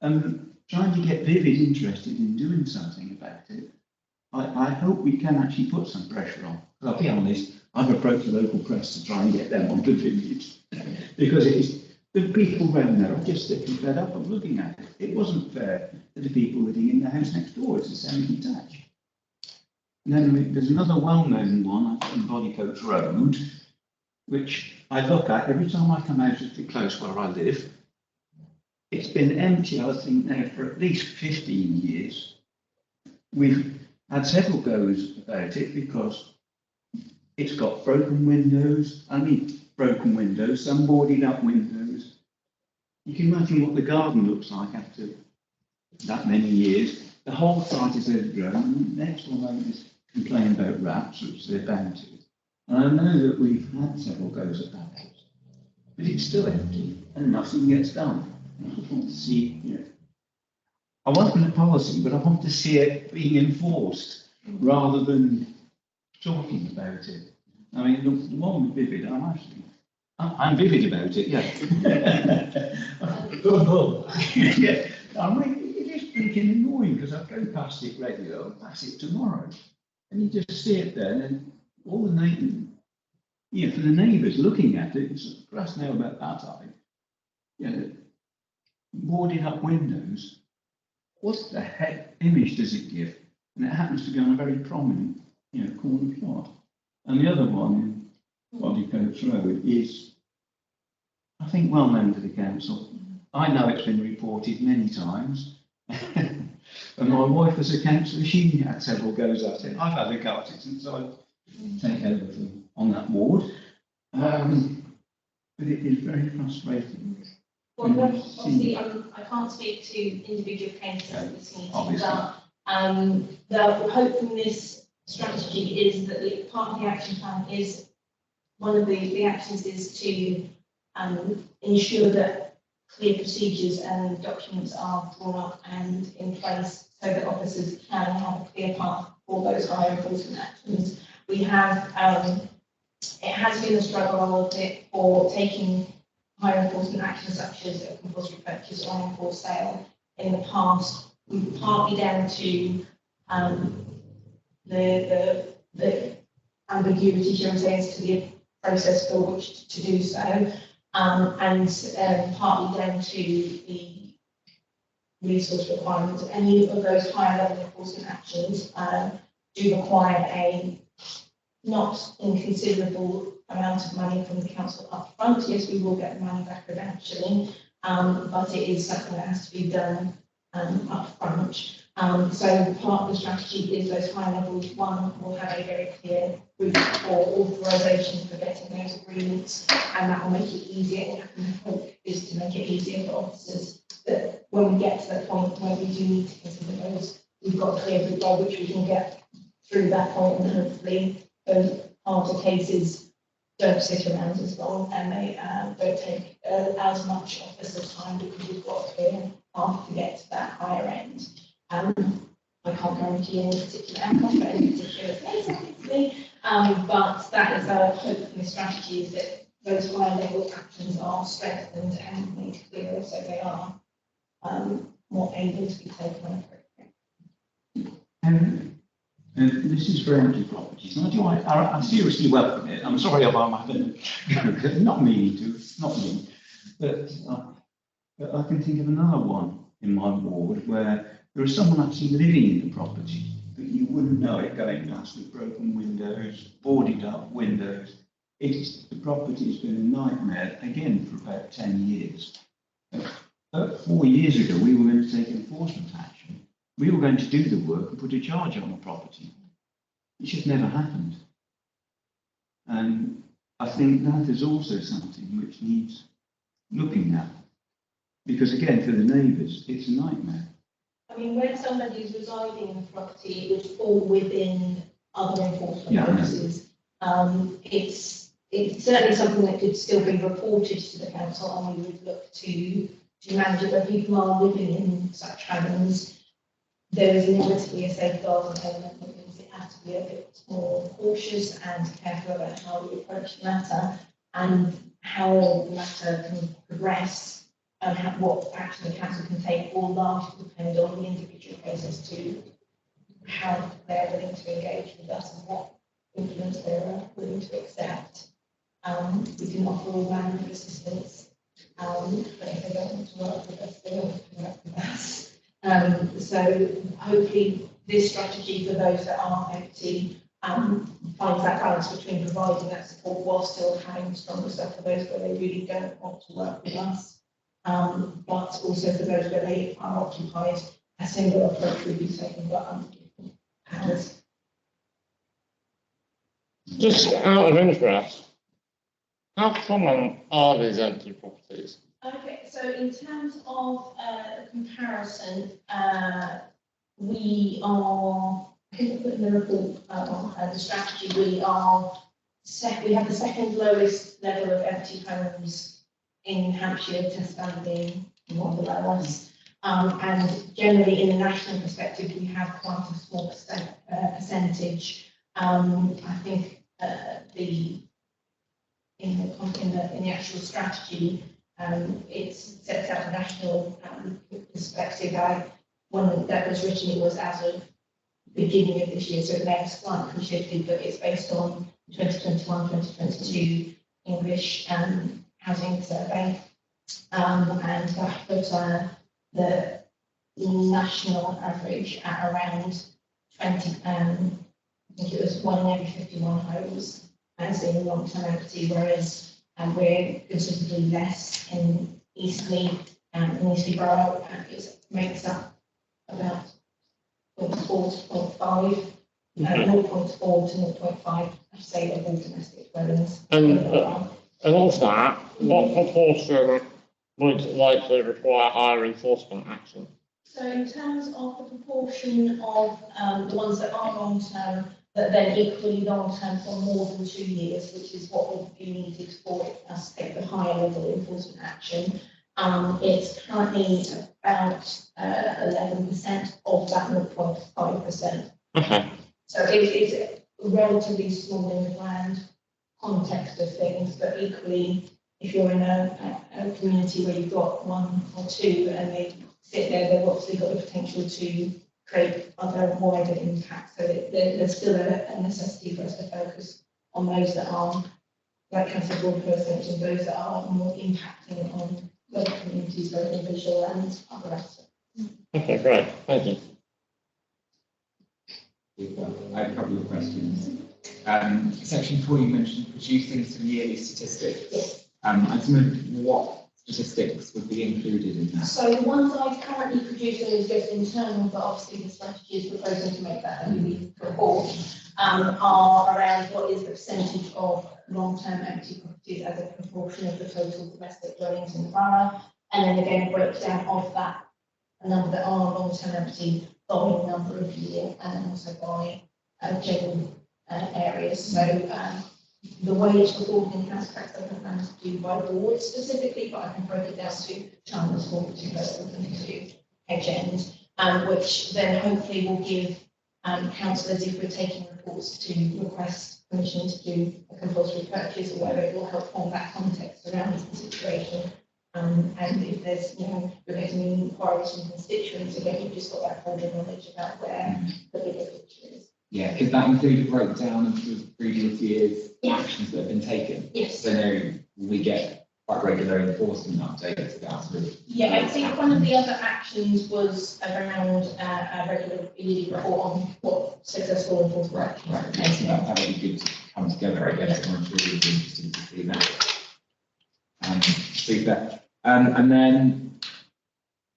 Trying to get Vivid interested in doing something about it. I hope we can actually put some pressure on. I'll be honest, I've approached the local press to try and get them on the Vivid because the people around there are just sitting fed up of looking at it. It wasn't fair to the people living in the house next door. It's a semi-detached. And then there's another well-known one on Bodycoats Road, which I look at every time I come out of the close where I live. It's been empty, I think, now for at least 15 years. We've had several goes about it because it's got broken windows, some boarded up windows. You can imagine what the garden looks like after that many years. The whole site is overgrown. Next door neighbours complain about rats, which they're bound to. And I know that we've had several goes at that house, but it's still empty and nothing gets done. I just want to see, I welcome the policy, but I want to see it being enforced rather than talking about it. I mean, the one with Vivid, I'm vivid about it, yeah. Yeah. I mean, it is freaking annoying because I go past it regularly, I'll pass it tomorrow. And you just see it there, and then all the neighbours, for the neighbours looking at it, it's grass now about that high, boarded up windows. What the heck image does it give? And it happens to be on a very prominent, corner plot. And the other one, Bodycoats Road, is, I think, well known to the council. I know it's been reported many times. And my wife was a councillor, she had several goes at it. I've had a go at it since I take over on that ward. But it is very frustrating. Well, obviously, I can't speak to individual cases at this meeting, but the hope from this strategy is that part of the action plan is, one of the actions is to ensure that clear procedures and documents are drawn up and in place so that officers can have a clear path for those higher enforcement actions. We have, it has been a struggle for taking higher enforcement actions such as a compulsory purchase or enforced sale in the past, partly down to the ambiguity, shall we say, as to the process for which to do so, and partly down to the resource requirements. Any of those higher level enforcement actions do require a not inconsiderable amount of money from the council up front. Yes, we will get the money back eventually, but it is something that has to be done up front. So part of the strategy is those high levels. One will have a very clear route for authorisation for getting those agreements, and that will make it easier. And the hope is to make it easier for officers that when we get to the point where we do need to consider those, we've got a clear route by which we can get through that point, and hopefully those harder cases don't sit around as long, and they don't take as much officer time, because we've got a clear path to get to that higher end. I can't guarantee any particular outcome for any particular case, obviously, but that is our hope in the strategy, is that those higher level actions are strengthened and made clearer, so they are more able to be taken on appropriate. This is for empty properties. I seriously welcome it. I'm sorry if I'm having not meaning to, not me, but I can think of another one in my ward where there is someone actually living in the property, but you wouldn't know it going past with broken windows, boarded up windows. The property has been a nightmare again for about 10 years. 4 years ago, we were going to take enforcement action. We were going to do the work and put a charge on the property. It just never happened. And I think that is also something which needs looking at. Because again, for the neighbours, it's a nightmare. I mean, when somebody is residing in the property, it would fall within other enforcement purposes. It's certainly something that could still be reported to the council, and we would look to manage it. When people are living in such homes, there is inevitably a safeguarding element that means it has to be a bit more cautious and careful about how we approach the matter and how the matter can progress, and what action the council can take will largely depend on the individual case as to how they're willing to engage with us and what influence they're willing to accept. We can offer all manner of assistance, but if they don't want to work with us, they don't want to work with us. So hopefully this strategy for those that are empty finds that balance between providing that support while still having stronger stuff for those where they really don't want to work with us, but also for those where they are occupied, a similar approach will be taken by other powers. Just out of interest, how common are these empty properties? Okay, so in terms of comparison, we are, I think I put in the report on the strategy, we have the second lowest level of empty homes in Hampshire, Tasman being one below us. And generally in a national perspective, we have quite a small percentage. I think in the actual strategy, it sets out a national perspective. One that was written, it was as of the beginning of this year, so it may have slightly shifted, but it's based on 2021-2022 English housing survey, and that put the national average at around 20. I think it was 1 in every 51 homes as in long-term empty, whereas we're considerably less in Eastleigh and in Eastleigh Borough, and it makes up about 0.4 to 0.5, 0.4 to 0.5, I say, of all domestic dwellings. And also that, what proportion would likely require higher enforcement action? So in terms of the proportion of the ones that are long-term, but then equally long-term for more than 2 years, which is what would be needed for us to take the higher level enforcement action, it's currently about 11% of that 0.5%. Okay. So it's a relatively small in the grand context of things, but equally, if you're in a community where you've got 1 or 2 and they sit there, they've obviously got the potential to create other wider impacts. So there's still a necessity for us to focus on those that are, like Councillr Broadhurst mentioned, those that are more impacting on local communities, both in visual and other aspects. Okay, great, thank you. I have a couple of questions. Section 4, you mentioned producing some yearly statistics. Yes. I just wondered what statistics would be included in that. So the ones I've currently producing is just internal, but obviously the strategy is proposing to make that a new report, are around what is the percentage of long-term empty properties as a proportion of the total domestic dwellings in the borough, and then again a breakdown of that, a number that are long-term empty by number of year and also by general areas. So the way it's reported in council tax, I don't plan to do by ward specifically, but I can break it down to channels 1, 2, 2, HN, which then hopefully will give councillors, if we're taking reports, to request permission to do a compulsory purchase, or whether it will help form that context around the situation. And if there's, we're getting inquiries from constituents, again, you've just got that broader knowledge about where the bigger picture is. Yeah, could that include a breakdown of the previous year's Yeah. actions that have been taken? Yes. So now we get quite regular enforcement updates about sort of. Yeah, I think one of the other actions was around a regular yearly report on what successful enforcement action. Right, okay, so that would be good to come together, I guess, and I'm sure we'd be interested to see that. Super. And then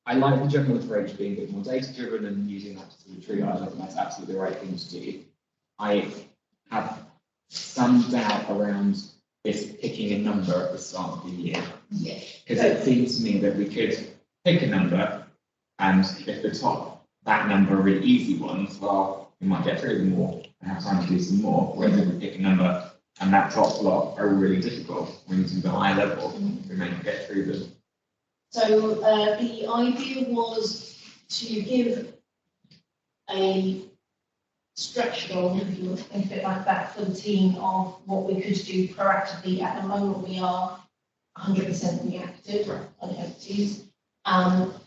I like the general approach being a bit more data driven and using that to sort of triage. I think that's absolutely the right thing to do. I have some doubt around this picking a number at the start of the year. Yes. Because it seems to me that we could pick a number, and if the top, that number are really easy ones, well, we might get through them all and have time to do some more. Whereas if we pick a number and that top lot are really difficult, we need to be higher level, we may not get through them. So the idea was to give a stretch goal, if you would think of it like that, for the team of what we could do proactively. At the moment, we are 100% reactive on empties.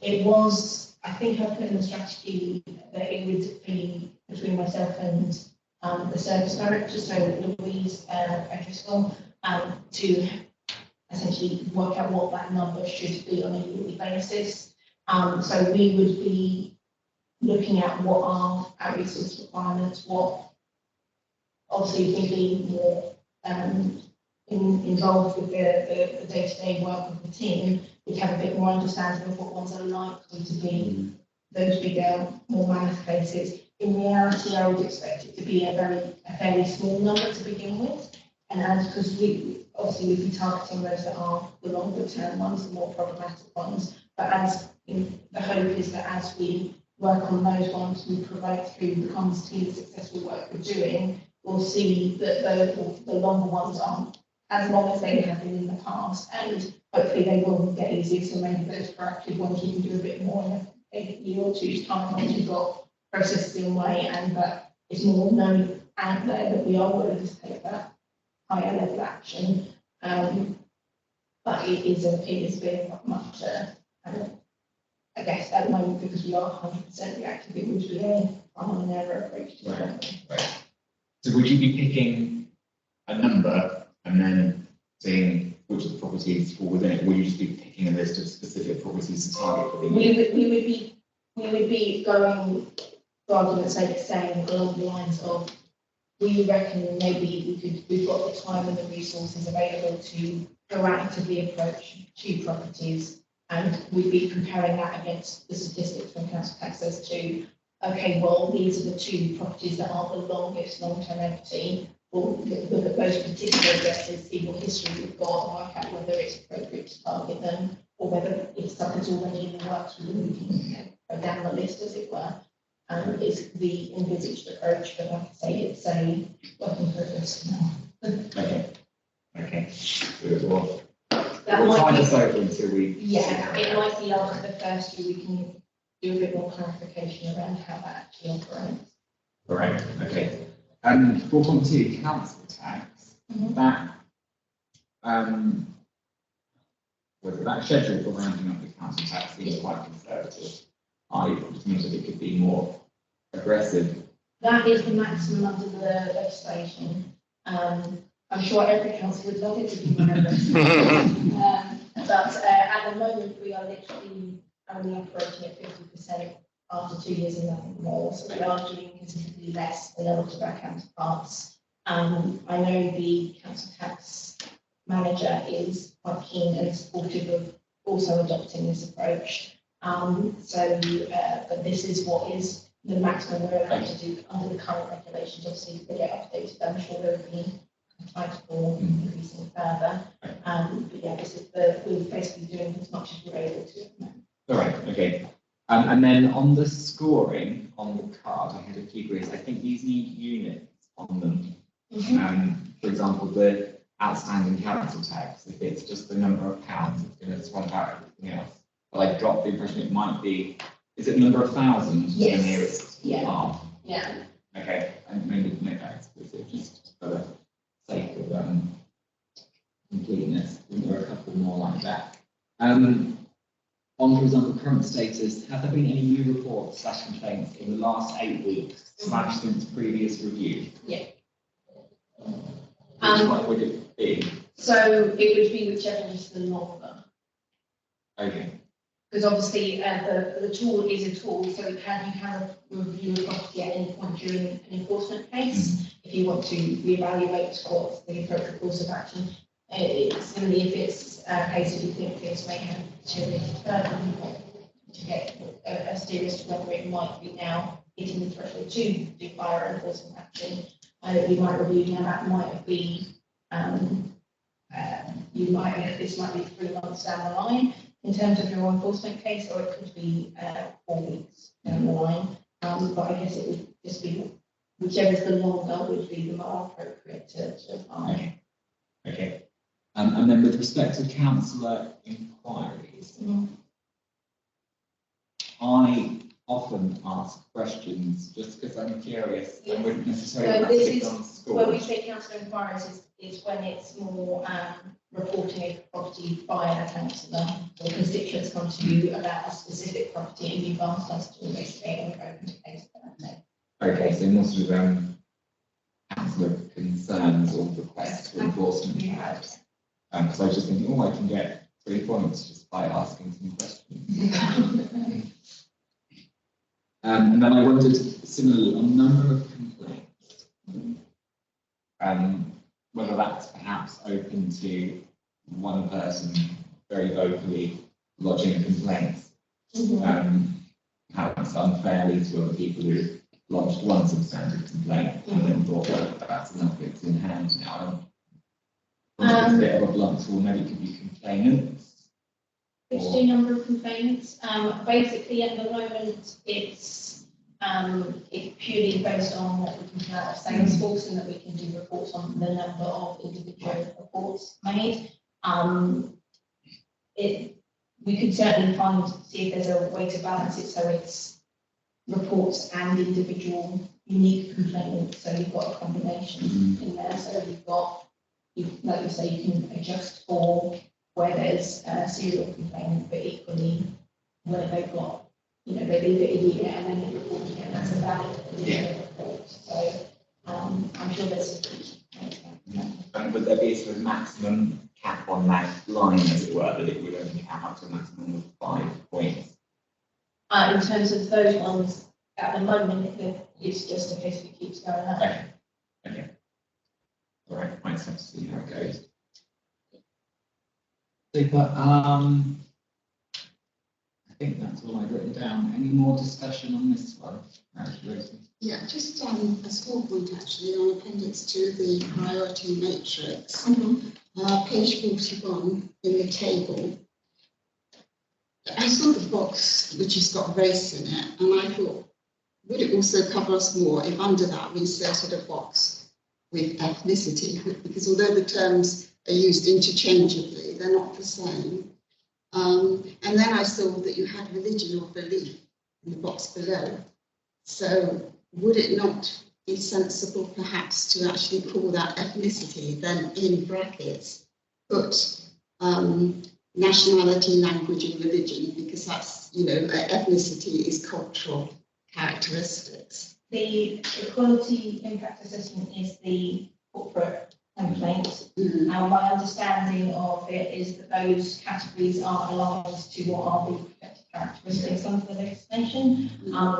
It was, I think I put in the strategy that it would be between myself and the service director, so Louise O'Driscoll, to essentially work out what that number should be on a yearly basis. So we would be looking at what are our resource requirements, what obviously we be more involved with the day-to-day work of the team. We'd have a bit more understanding of what ones are likely to be those bigger, more mammoth cases. In reality, I would expect it to be a fairly small number to begin with, and because we obviously we'd be targeting those that are the longer term ones, the more problematic ones. But as the hope is that as we work on those ones, we provide through the comms team the successful work we're doing, we'll see that the longer ones aren't as long as they have been in the past, and hopefully they will get easier. So maybe those proactive ones you can do a bit more in a year or two's time once you've got processes in way, and that it's more known out there that we are willing to take that higher level action. But it is being much, I guess at the moment, because we are 100% reactive, it would be a trial and error approach to it. Right. So would you be picking a number and then seeing which of the properties fall within it? Would you just be picking a list of specific properties to target for the year? We would be going, for argument's sake, saying along the lines of, we reckon maybe we've got the time and the resources available to proactively approach 2 properties, and we'd be comparing that against the statistics from council tax as to, okay, well, these are the 2 properties that are the longest long-term empty. We'll look at those particular addresses, see what history we've got, and work out whether it's appropriate to target them, or whether if something's already in the works, we can go down the list, as it were. Is the envisaged approach, but like I say, it's a work in progress now. Okay. Good. Well, That we'll might try be, this over until we. yeah, it might be after the first year we can do a bit more clarification around how that actually operates. Correct. Okay. 4.2 council tax. That that schedule for rounding up the council tax seems quite conservative. I just means that it could be more aggressive. That is the maximum under the legislation. I'm sure every council would love it if you remember. But at the moment, we are literally only operating at 50% after 2 years and nothing more. So we are doing considerably less than a lot of our counterparts. I know the council tax manager is quite keen and supportive of also adopting this approach. But this is what is the maximum we're allowed to do under the current regulations. Obviously, if they get updated, I'm sure there will be appetite for increasing further. But yeah, this is we're basically doing as much as we're able to. All right, okay. And then on the scoring on the card, I had a few queries. I think these need units on them. For example, the outstanding council tax, if it's just the number of pounds, it's going to swamp out everything else. But I got the impression it might be, is it number of thousands? Yes. Here it's half. Yeah. Okay, and maybe make that explicit just for the sake of completeness. There are a couple more like that. On, for example, current status, have there been any new reports / complaints in the last 8 weeks / since previous review? Yeah. What would it be? So it would be whichever is the longer. Okay. Because obviously the tool is a tool, so you can review a property at any point during an enforcement case if you want to reevaluate what's the appropriate course of action. Similarly, if it's a case that you think things may have deteriorated further, you want to get a steer as to whether it might be now hitting the threshold to do fire enforcement action. We might review now that might be this might be 3 months down the line in terms of your enforcement case, or it could be 4 weeks down the line. But I guess it would just be whichever is the longer would be the more appropriate to apply. Okay. And then with respect to councillor inquiries, I often ask questions just because I'm curious and wouldn't necessarily So on score. when we say councillor inquiries is when it's more reporting a property by a councillor, or constituents come to you about a specific property and you've asked us to investigate and open a case for that. Okay, so more sort of councillor concerns or requests for enforcement perhaps. Because I was just thinking, I can get 3 points just by asking some questions. And then I wondered, similarly, on number of complaints, whether that's perhaps open to one person very vocally lodging a complaint, how it's unfairly to other people who lodged one substantive complaint and then thought, well, that's enough, it's in hand now. It's a bit of a blunt tool, maybe it could be complainants. Which number of complaints? Basically, at the moment, it's purely based on what we can have Salesforce and that we can do reports on the number of individual reports made. We could certainly see if there's a way to balance it so it's reports and individual unique complainants. So you've got a combination in there. So you've got, like you say, you can adjust for where there's a serial complaint, but equally where they've got, they leave it a year and then they report again. That's a valid additional report. So I'm sure there's. And would there be a sort of maximum cap on that line, as it were, that it would only cap up to a maximum of 5 points? In terms of those ones, at the moment, it's just a case that keeps going up. Okay. All right, might have to see how it goes. Super. I think that's all I've written down. Any more discussion on this one? Yeah, just a small point actually on appendix 2, the priority matrix, page 41 in the table. I saw the box which has got race in it, and I thought, would it also cover us more if under that we inserted a box with ethnicity? Because although the terms are used interchangeably, they're not the same. And then I saw that you had religion or belief in the box below. So would it not be sensible perhaps to actually call that ethnicity, then in brackets, put nationality, language and religion, because that's, ethnicity is cultural characteristics. The equality impact assessment is the corporate template. My understanding of it is that those categories are aligned to what are the protected characteristics under the legislation.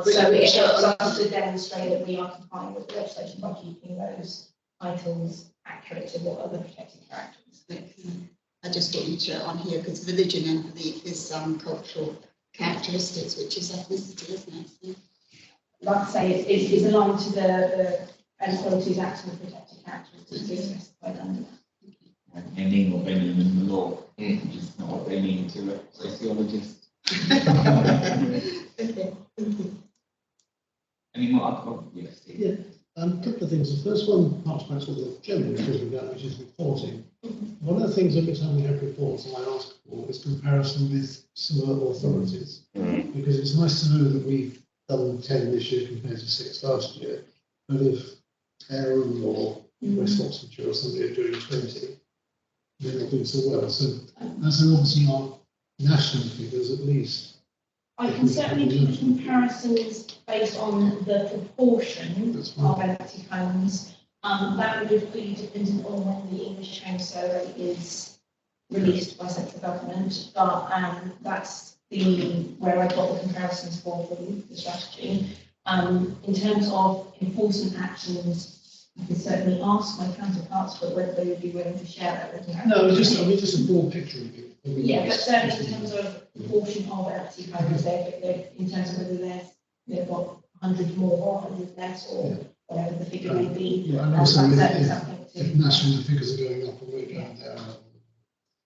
So it helps us to demonstrate that we are complying with the legislation by keeping those titles accurate to what are the protected characteristics. I just want you to show it on here because religion and belief is cultural characteristics, which is ethnicity, isn't it? So, Like I say, it is aligned to the Equalities Act and the protected characteristics is specified under that. Ending or bending in the law, which is not what they mean to a sociologist. okay. Any more? Yes, Steve. Yeah, a couple of things. The first one, perhaps that's what the gentleman was talking about, which is reporting. One of the things every time we have reports, and I ask for, is comparison with similar authorities. Because it's nice to know that we've done 10 this year compared to 6 last year. But if Aaron or West Oxfordshire or somebody are doing 20, they're not doing so well. So as are obviously our national figures, at least. I can certainly do comparisons based on the proportion of empty homes. That would be dependent on when the English Home Survey is released by central government, but that's where I got the comparisons for the strategy. In terms of enforcement actions, I can certainly ask my counterparts, but whether they would be willing to share that with me. No, just a broad picture of it. Yeah, but certainly in terms of proportion of empty homes, in terms of whether they've got 100 more or 100 less or whatever the figure may be. Yeah, and also if national figures are going up and we're going down.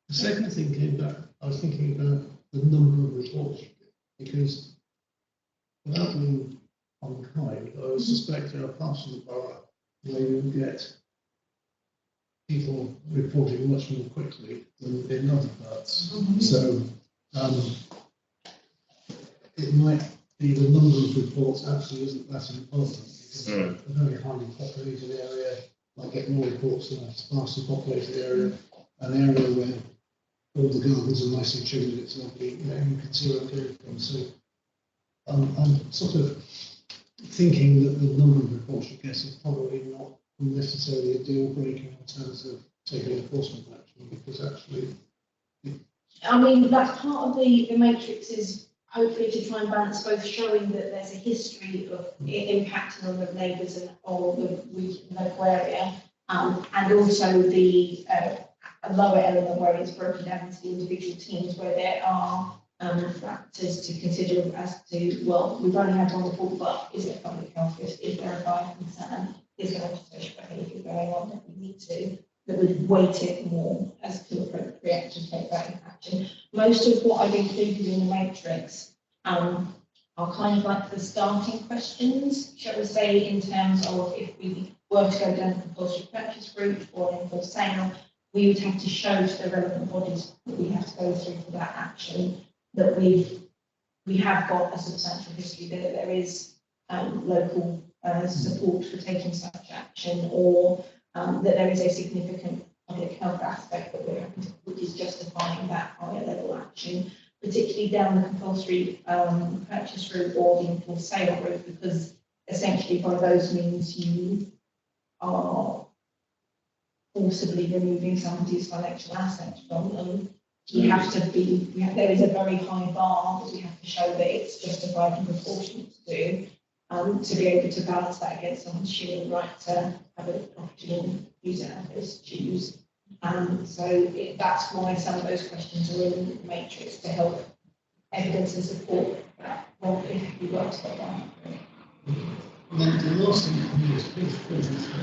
The second thing came back, I was thinking about the number of reports you get, because without being unkind, I suspect there are parts of the borough where you get people reporting much more quickly than in other parts. So it might be the number of reports actually isn't that important, because a very highly populated area might get more reports than a sparsely populated area, an area where all the gardens are nicely trimmed, it's lovely, you can see where I'm going from. So I'm sort of thinking that the number of reports you get is probably not necessarily a deal breaker in terms of taking enforcement action, because actually. I mean, that's part of the matrix is hopefully to try and balance both showing that there's a history of it impacting on the neighbours and or the local area, and also the a lower element where it's broken down into the individual teams where there are factors to consider as to, well, we've only had one report, but is it a public health risk? Is there a fire concern? Is there a social behaviour going on that we need to, that would weight it more as to appropriate to take that action? Most of what I've included in the matrix are kind of like the starting questions, shall we say, in terms of if we were to go down the compulsory purchase route or an enforced sale, we would have to show to the relevant bodies that we have to go through for that action, that we have got a substantial history, that there is local support for taking such action, or that there is a significant public health aspect that we're having to, which is justifying that higher level action, particularly down the compulsory purchase route or the enforced sale route, because essentially by those means you are forcibly removing somebody's financial assets from them. You have to be, there is a very high bar that we have to show that it's justified and proportionate to be able to balance that against someone's human right to have a property and use it as they choose. So that's why some of those questions are in the matrix to help evidence and support that. Well, if we were to go down. And then the last thing for me is page 43.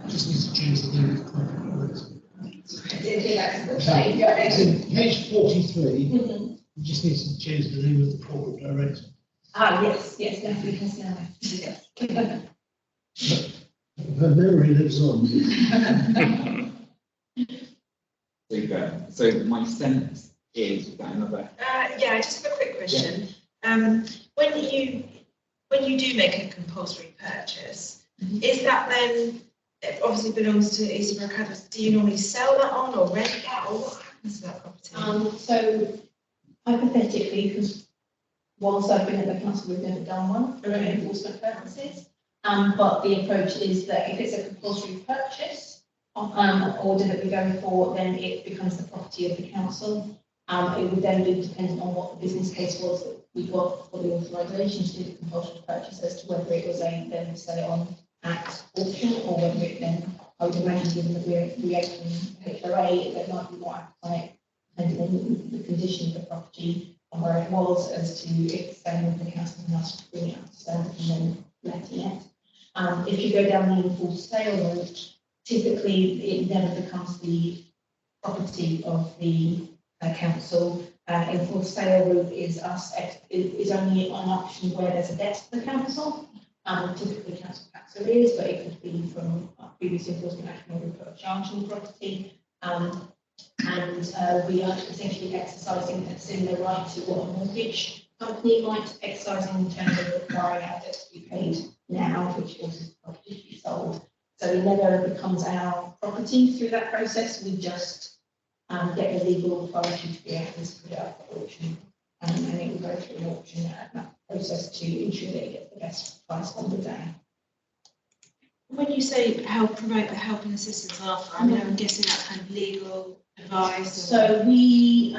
I just need to change the name of the corporate director. Page 43, you just need to change the name of the corporate director. Ah, yes, definitely has now. Yes. Her memory lives on. Super. So my sense is that another. Yeah, I just have a quick question. When you do make a compulsory purchase, is that then, it obviously belongs to Eastern Broadhurst, do you normally sell that on or rent that, or what happens to that property? So hypothetically, because whilst I've been at the council, we've never done one for enforcement purposes. But the approach is that if it's a compulsory purchase order that we're going for, then it becomes the property of the council. It would then be dependent on what the business case was that we got for the authorisation to do the compulsory purchase as to whether it was a then sale on at auction or whether it then, I would imagine, given that we're reopening Cllr, there might be more appetite depending on the condition of the property and where it was as to if staying with the council and us to bring it up to standard and then letting it. If you go down the enforced sale route, typically it never becomes the property of the council. Enforced sale route is only an option where there's a debt to the council. Typically council tax arrears, but it could be from previous enforcement action where we put a charge on the property. We are essentially exercising a similar right to what a mortgage company might exercise in terms of requiring our debt to be paid now, which also is property to be sold. So it never becomes our property through that process. We just get the legal authority to be able to put it up for auction, and it will go through an auction at that process to ensure that it gets the best price on the day. When you say promote the help and assistance offer, I mean, I'm guessing that's kind of legal advice. So we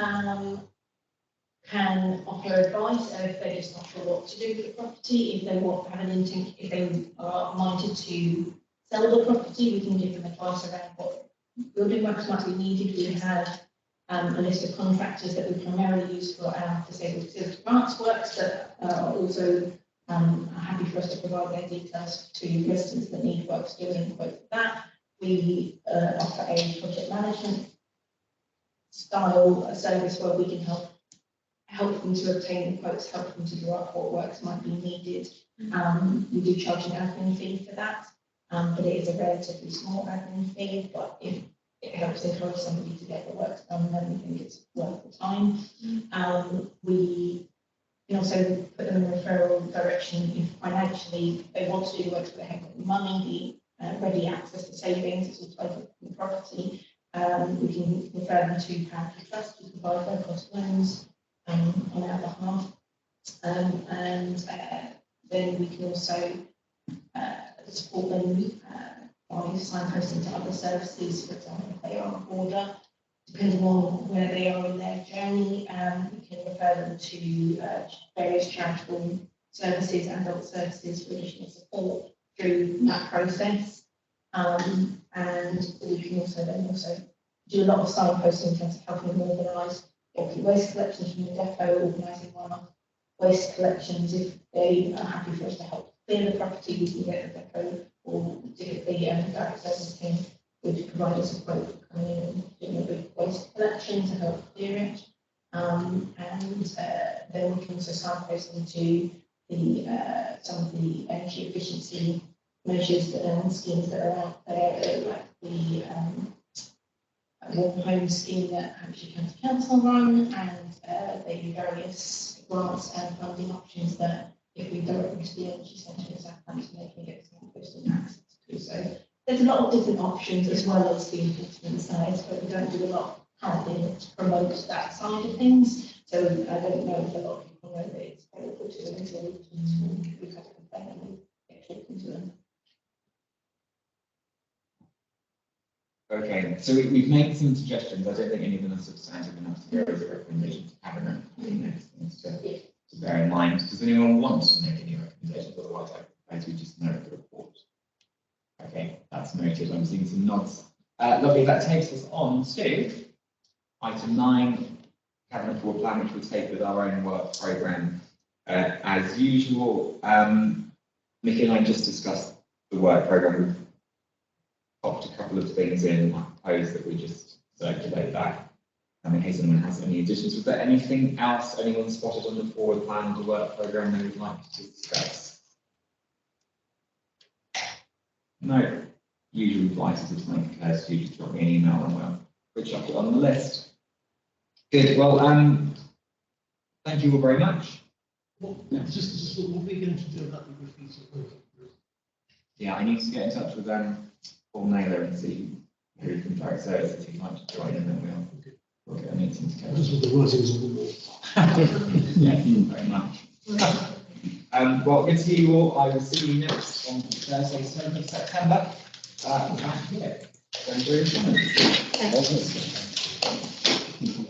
can offer advice if they're just not sure what to do with the property. If they want to have an intent, if they are minded to sell the property, we can give them advice around what building works might be needed. We have a list of contractors that we primarily use for our disabled facility grants works that are also happy for us to provide their details to residents that need works doing and quote for that. We offer a project management style service where we can help them to obtain the quotes, help them to draw up what works might be needed. We do charge an admin fee for that, but it is a relatively small admin fee, but if it helps encourage somebody to get the work done, then we think it's worth the time. We can also put them in a referral direction if financially they want to do the work, but they haven't got the money, the ready access to savings, it's all tied up in the property. We can refer them to Council Trust to provide low cost loans on our behalf. Then we can also support them by signposting to other services, for example, if they are on order. Depending on where they are in their journey, we can refer them to various charitable services and adult services for additional support through that process. And we can also do a lot of signposting in terms of helping them organise waste collections from the depot, organising one-off waste collections. If they are happy for us to help clear the property, we can get the depot or typically the direct service team would provide us a quote for coming in and doing a big waste collection to help clear it. Then we can also signpost them to some of the energy efficiency measures and schemes that are out there, like the warm home scheme that Hampshire County Council run, and the various grants and funding options that if we direct them to the energy centre in Southampton, they can get signposted and access to. So there's a lot of different options as well as the enforcement side, but we don't do a lot currently to promote that side of things. So I don't know if a lot of people know that it's available to them until we've had a complaint and we get talking to them. Okay, so we've made some suggestions. I don't think any of them are substantive enough to go as a recommendation to cabinet. I think there's things to bear in mind. Does anyone want to make any recommendations? Otherwise, I propose we just note the report. Okay, that's noted. I'm seeing some nods. Lovely. That takes us on to item 9, cabinet board plan, which we'll take with our own work programme as usual. Nikki and I just discussed the work programme. We've popped a couple of things in. I propose that we just circulate that in case anyone has any additions. Was there anything else anyone spotted on the forward plan of the work programme they would like to discuss? No. Usual advice is to make to just drop me an email and we'll chuck it on the list. Good. Well, thank you all very much. Just what are we going to do about the graffiti? Yeah, I need to get in touch with Paul Naylor and see who can direct services he'd like to join, and then we'll get a meeting together. Just with the writings on the wall. Yeah, thank you very much. Well, good to see you all. I will see you next on Thursday, 7th of September. Back here. Thank you very much.